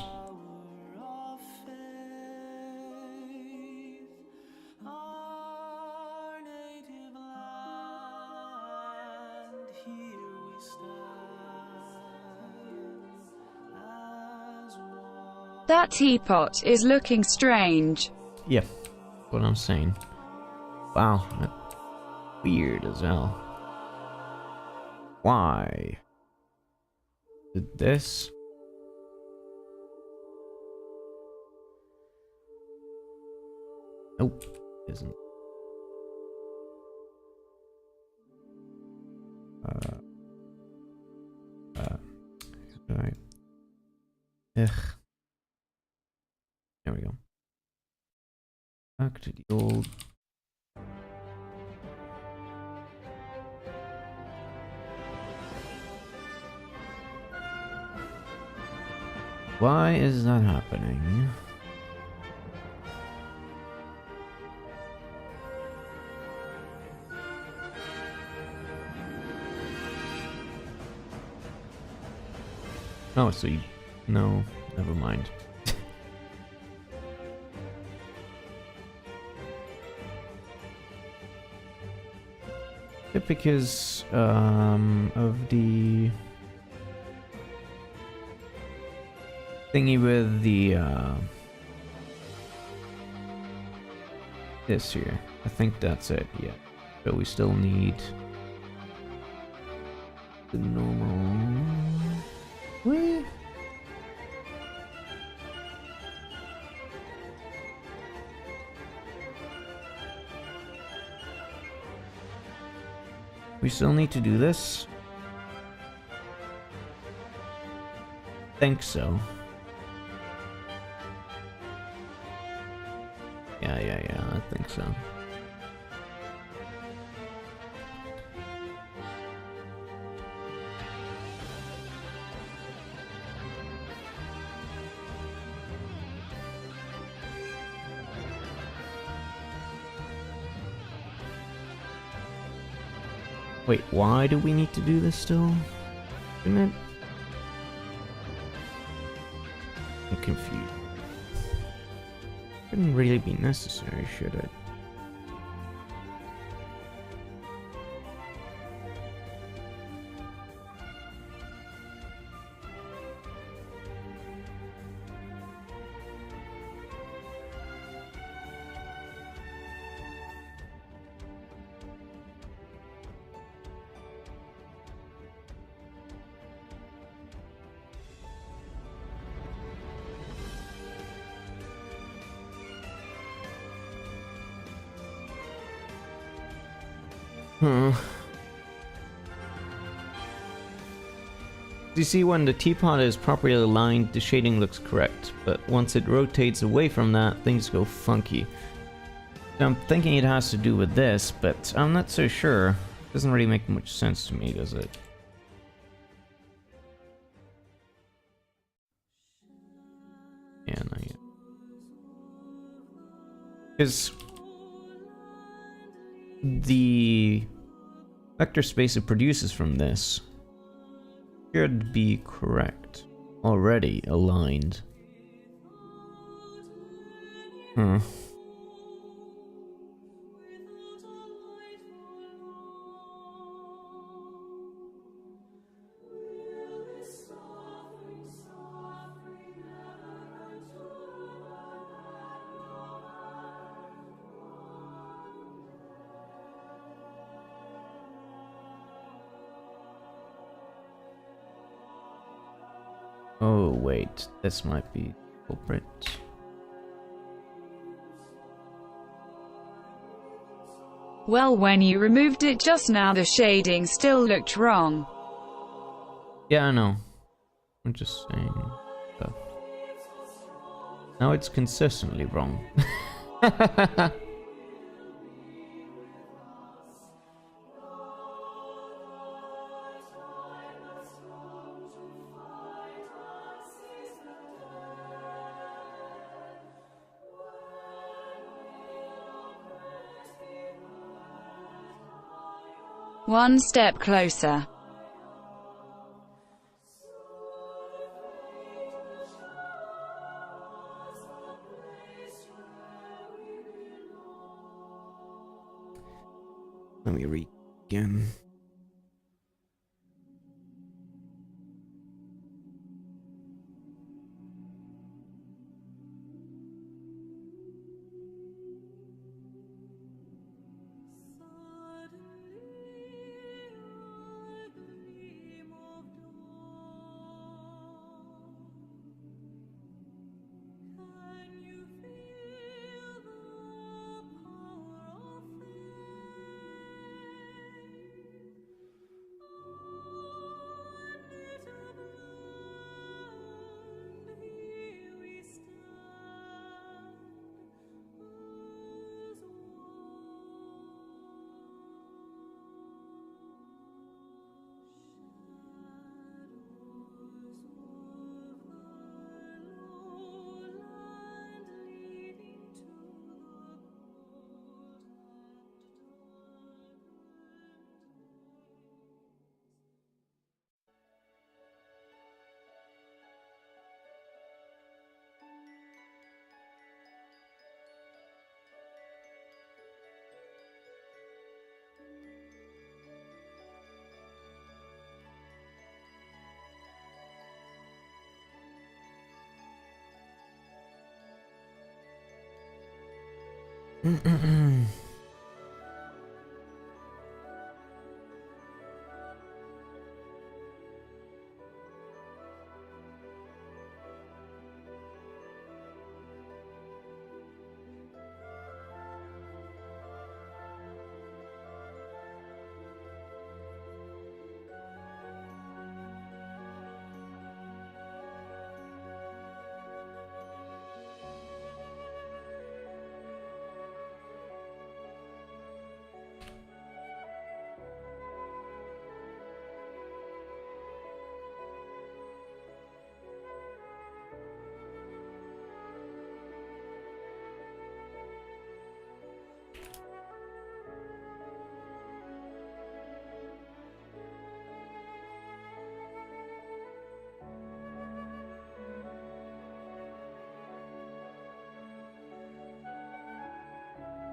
That teapot is looking strange. Yeah, what I'm saying. Wow, that's weird as hell. Why? Did this? Nope, isn't. Alright. Ugh. There we go. Back to the old. Why is that happening? Oh, so you... No, never mind. Because of the thingy with the this here. I think that's it, yeah. So we still need the normal way. We still need to do this? Think so. Yeah, I think so. Wait, why do we need to do this still? Shouldn't it? I'm confused. Shouldn't really be necessary, should it? Huh. You see, when the teapot is properly aligned, the shading looks correct, but once it rotates away from that, things go funky. So I'm thinking it has to do with this, but I'm not so sure. Doesn't really make much sense to me, does it? Yeah, not yet. Because the vector space it produces from this should be correct. Already aligned. Hmm. Oh wait, this might be culprit. Well, when you removed it just now, the shading still looked wrong. Yeah, I know. I'm just saying stuff. Now it's consistently wrong. One step closer. Let me read again.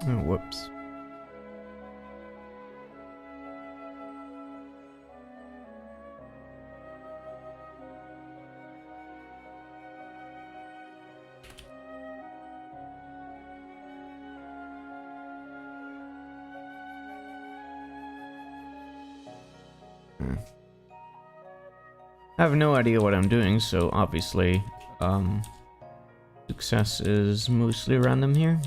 Oh, whoops. I have no idea what I'm doing, so obviously, success is mostly random here.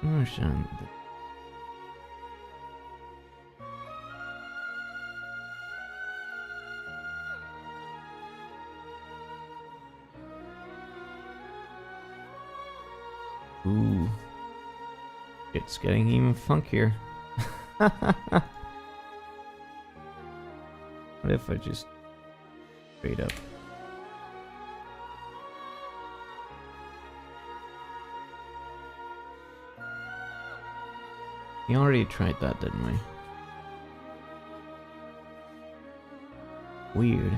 Understand. Ooh. It's getting even funkier. What if I just straight up? We already tried that, didn't we? Weird.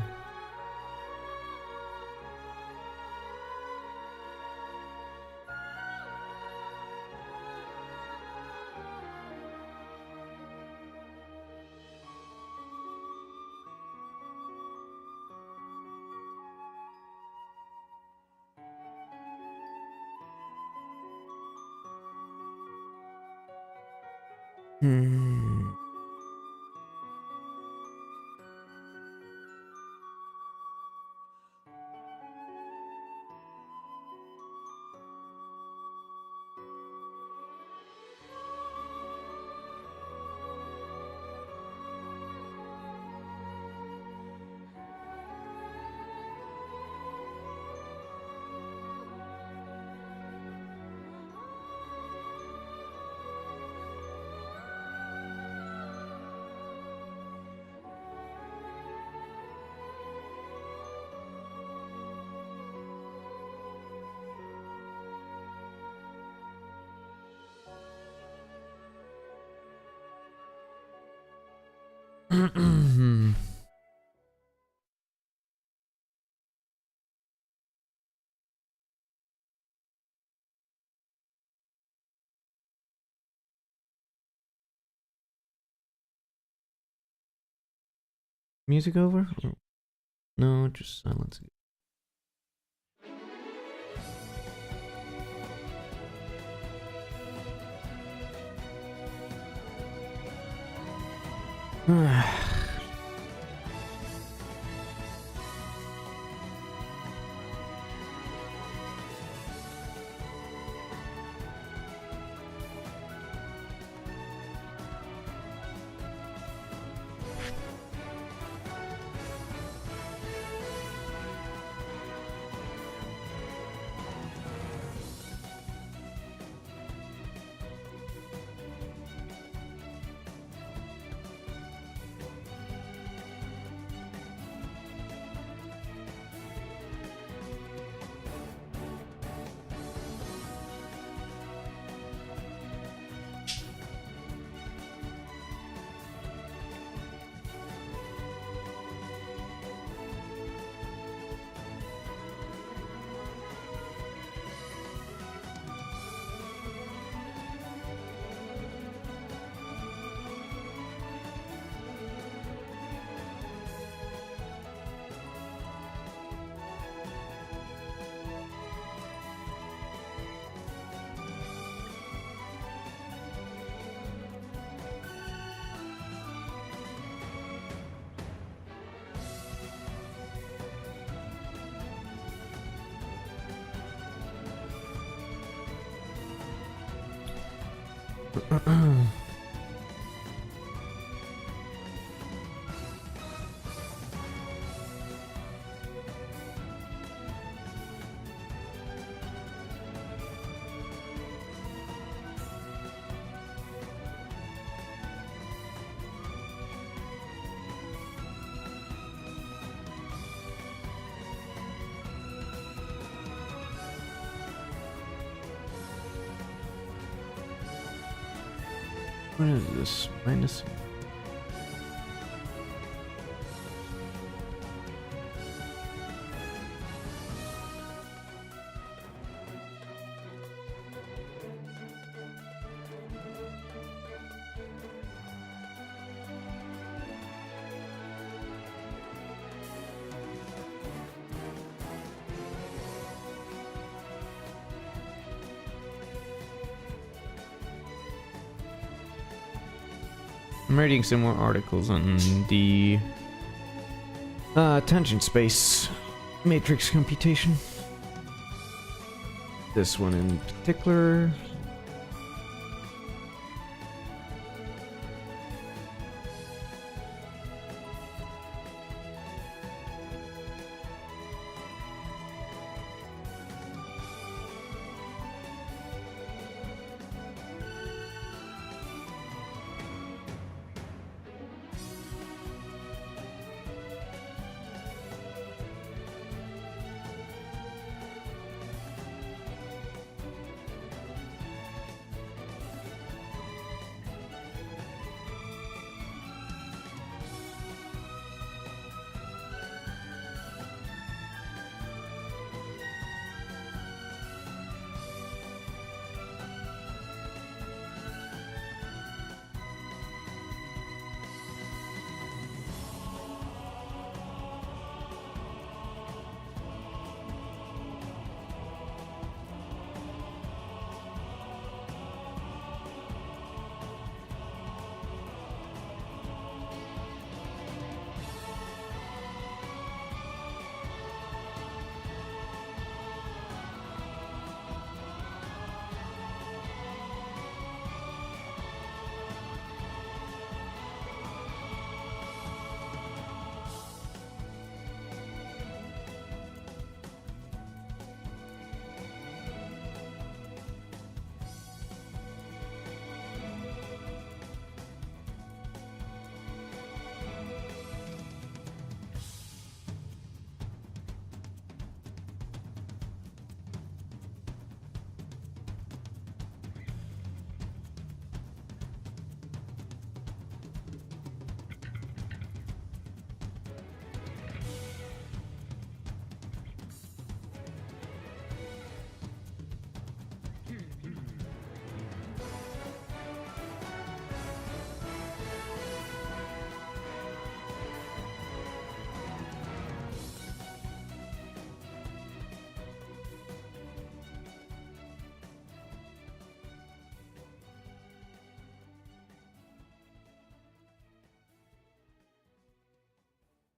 Hmm. Music over? Or no, just silence. What is this? Minus. I'm reading some more articles on the tangent space matrix computation. This one in particular.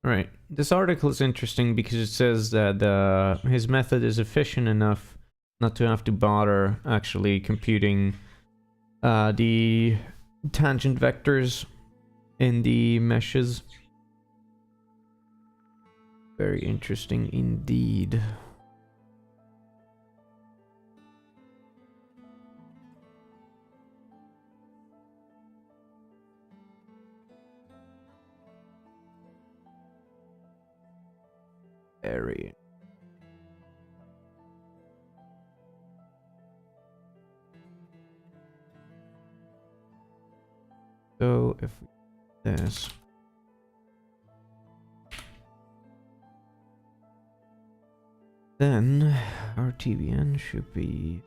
Right. This article is interesting because it says that his method is efficient enough not to have to bother actually computing the tangent vectors in the meshes. Very interesting indeed. Very. So if we do this, then our TBN should be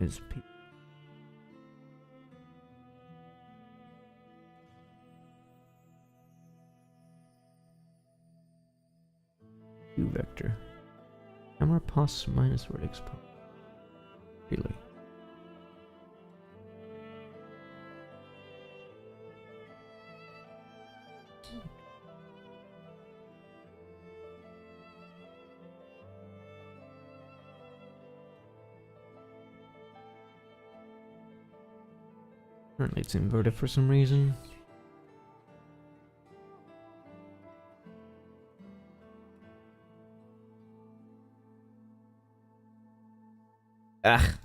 is P. U vector. Camera pos minus vertex pos. Really? Apparently it's inverted for some reason. Ah.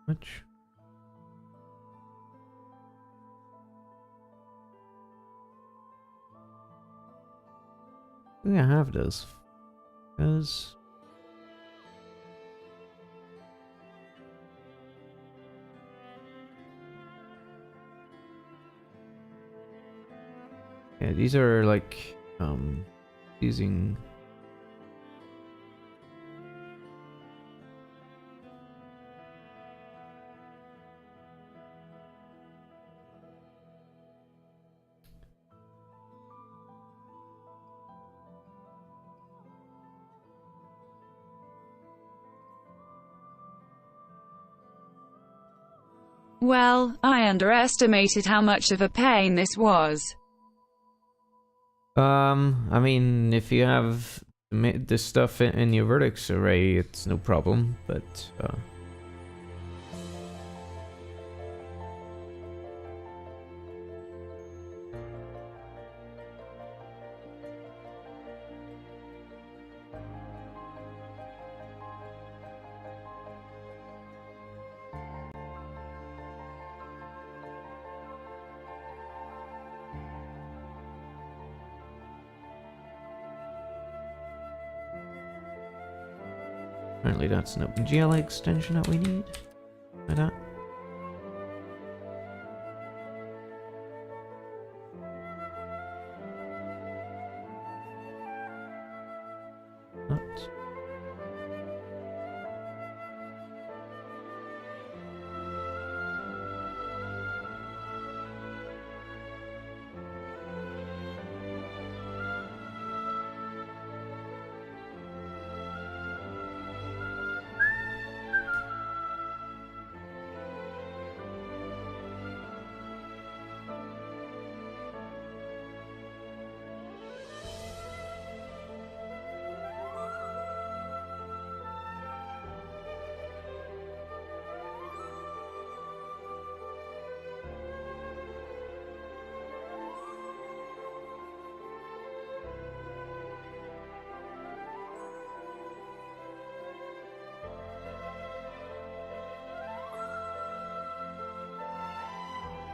Much. I think I have those. Because yeah, these are like using Well, I underestimated how much of a pain this was. I mean, if you have this stuff in your vertex array, it's no problem, but apparently that's an OpenGL extension that we need. Like that. Not.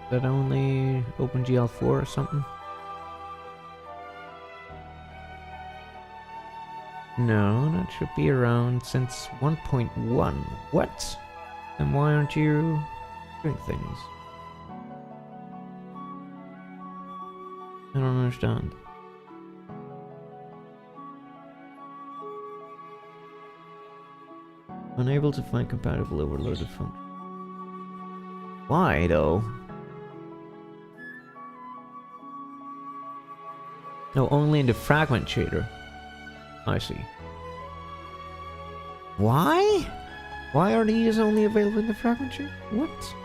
That only OpenGL 4 or something? No, that should be around since 1.1. What? Then why aren't you doing things? I don't understand. Unable to find compatible overloaded function. Why though? No, only in the fragment shader. I see. Why? Why are these only available in the fragment shader? What?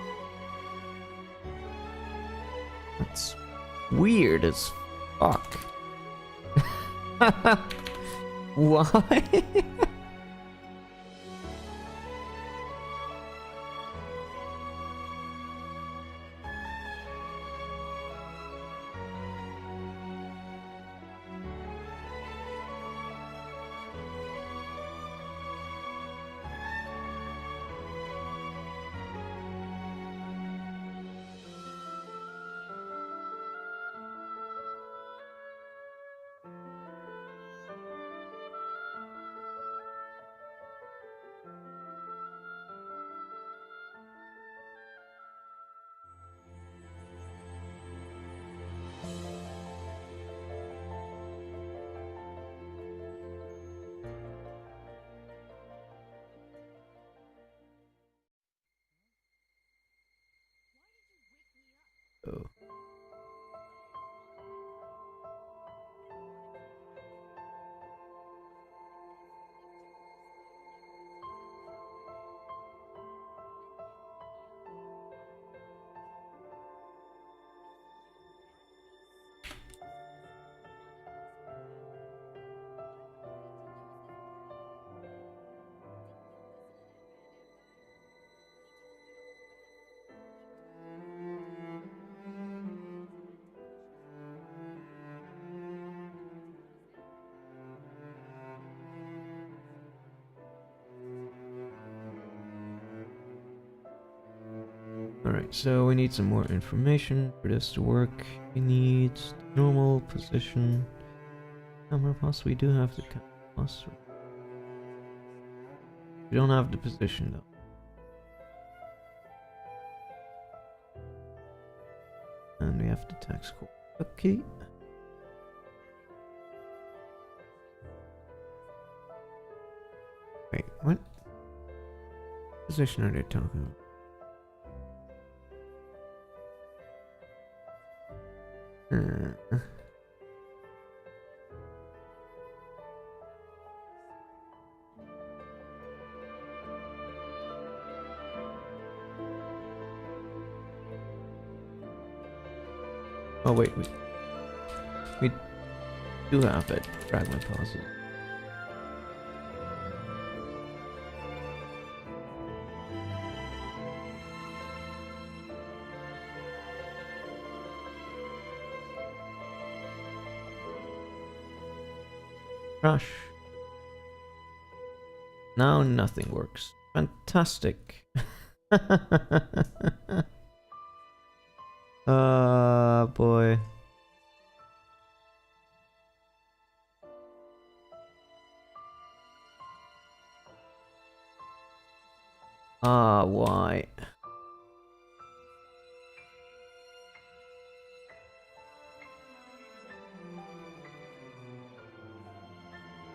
That's weird as fuck. Why? Alright, so we need some more information for this to work. We need normal position. Camera pass, we do have the camera pass. We don't have the position though. And we have the tax code. Okay. Wait, what position are they talking about? Oh wait, we do have it. Fragment pauses. Crash. Now nothing works. Fantastic. Boy. Why?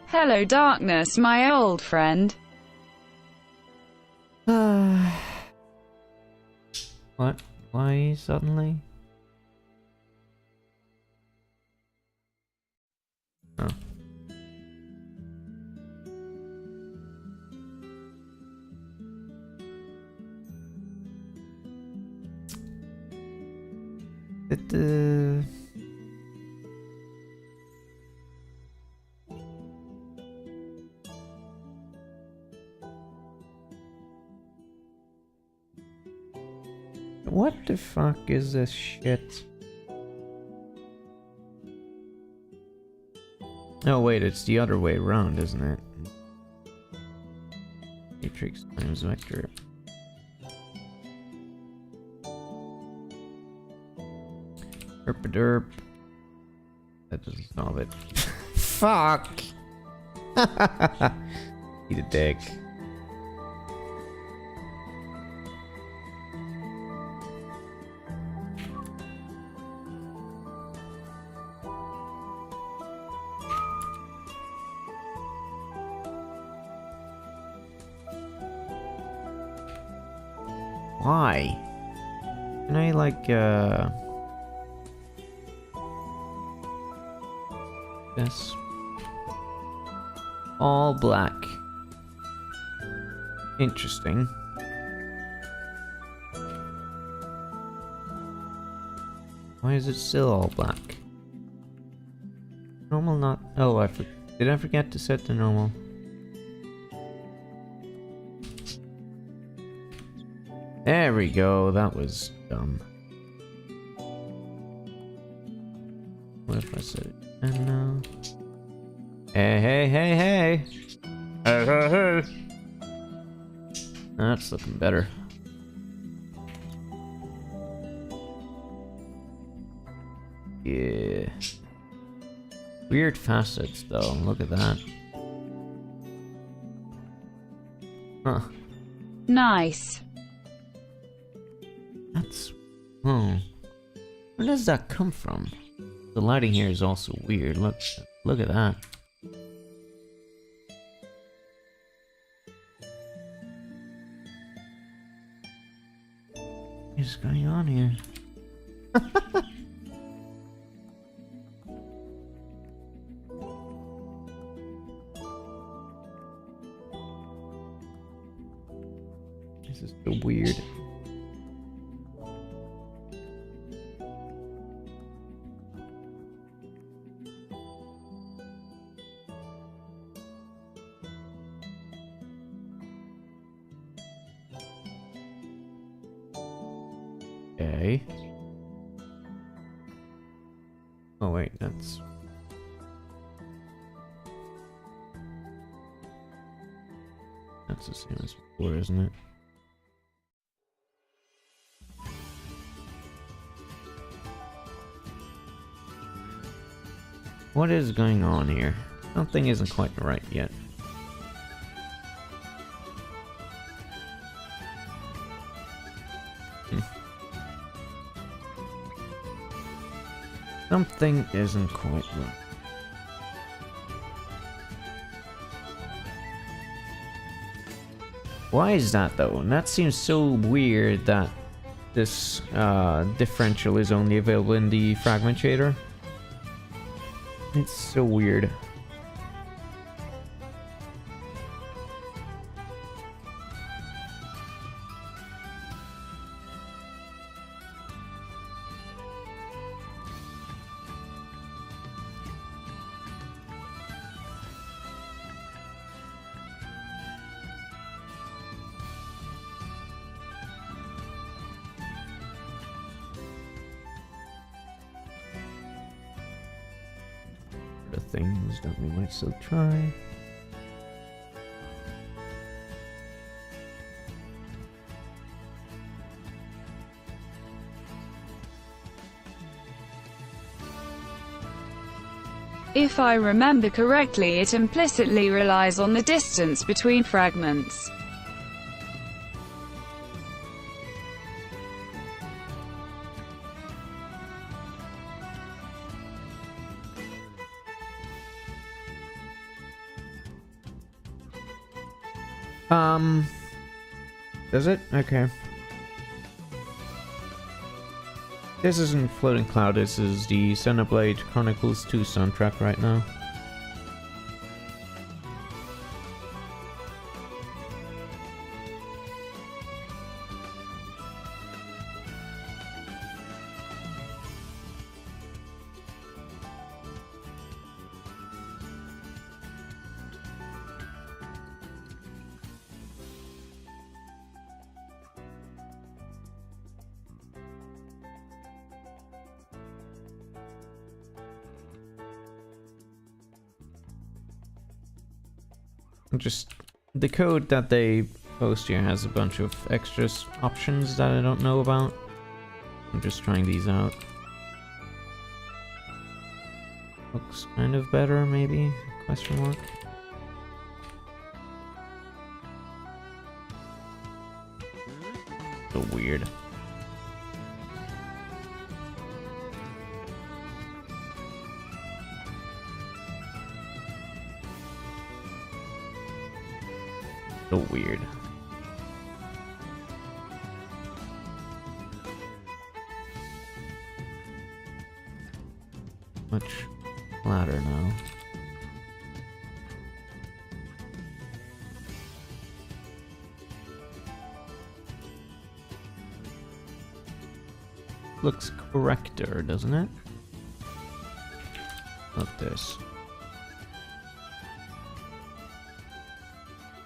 Hello darkness, my old friend. What? Why suddenly? Oh. What the fuck is this shit? Oh wait, it's the other way around, isn't it? Matrix times vector. Derp. That doesn't solve it. Fuck! Eat a dick. Why? Can I like this? All black. Interesting. Why is it still all black? Normal not... Oh, did I forget to set the normal? There we go, that was dumb. What if I said it? And now... Hey. Hey. That's looking better. Yeah. Weird facets though, look at that. Huh. Nice. That's... Where does that come from? The lighting here is also weird. Look at that. What is going on here? This is so weird. Okay. Oh wait, that's... That's the same as before, isn't it? What is going on here? Something isn't quite right yet. Something isn't quite right. Why is that though? And that seems so weird that this differential is only available in the fragment shader. It's so weird. The things that we might still try. If I remember correctly, it implicitly relies on the distance between fragments. Does it? Okay. This isn't Floating Cloud, this is the Xenoblade Chronicles 2 soundtrack right now. Just the code that they post here has a bunch of extra options that I don't know about. I'm just trying these out. Looks kind of better, maybe? Question mark. So weird. So weird. Much flatter now. Looks correcter, doesn't it? Not this.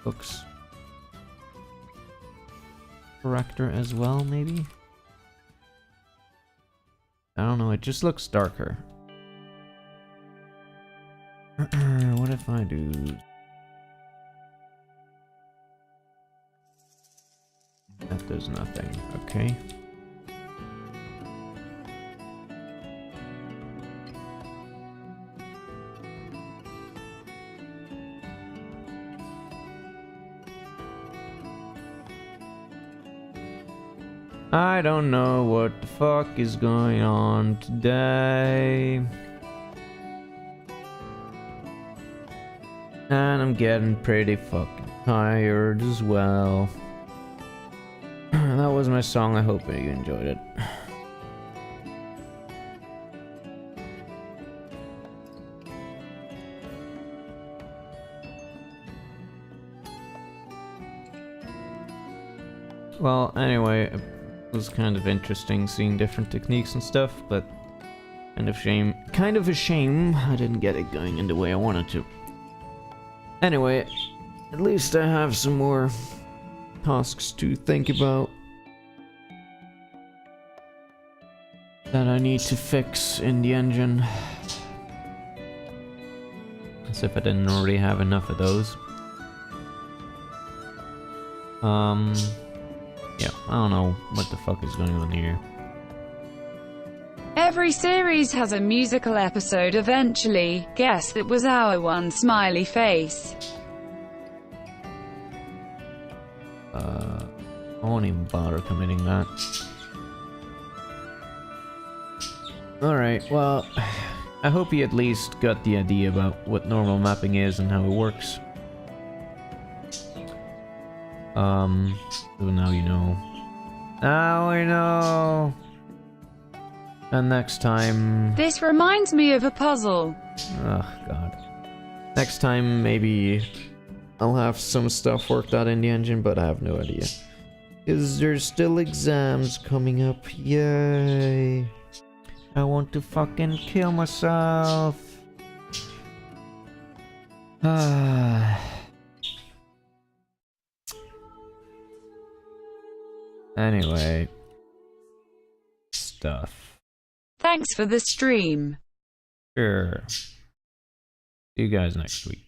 Looks corrector as well, maybe? I don't know, it just looks darker. What if I do... That does nothing, okay. I don't know what the fuck is going on today. And I'm getting pretty fucking tired as well. That was my song, I hope you enjoyed it. Well, anyway, it was kind of interesting seeing different techniques and stuff, but kind of a shame I didn't get it going in the way I wanted to. Anyway, at least I have some more tasks to think about that I need to fix in the engine. As if I didn't already have enough of those. Yeah, I don't know what the fuck is going on here. Every series has a musical episode eventually. Guess that was our one, smiley face. I won't even bother committing that. Alright, well, I hope you at least got the idea about what normal mapping is and how it works. So now you know. Now we know! And next time... This reminds me of a puzzle. Oh, God. Next time, maybe I'll have some stuff worked out in the engine, but I have no idea. Because there's still exams coming up. Yay! I want to fucking kill myself. Anyway. Stuff. Thanks for the stream. Sure. See you guys next week.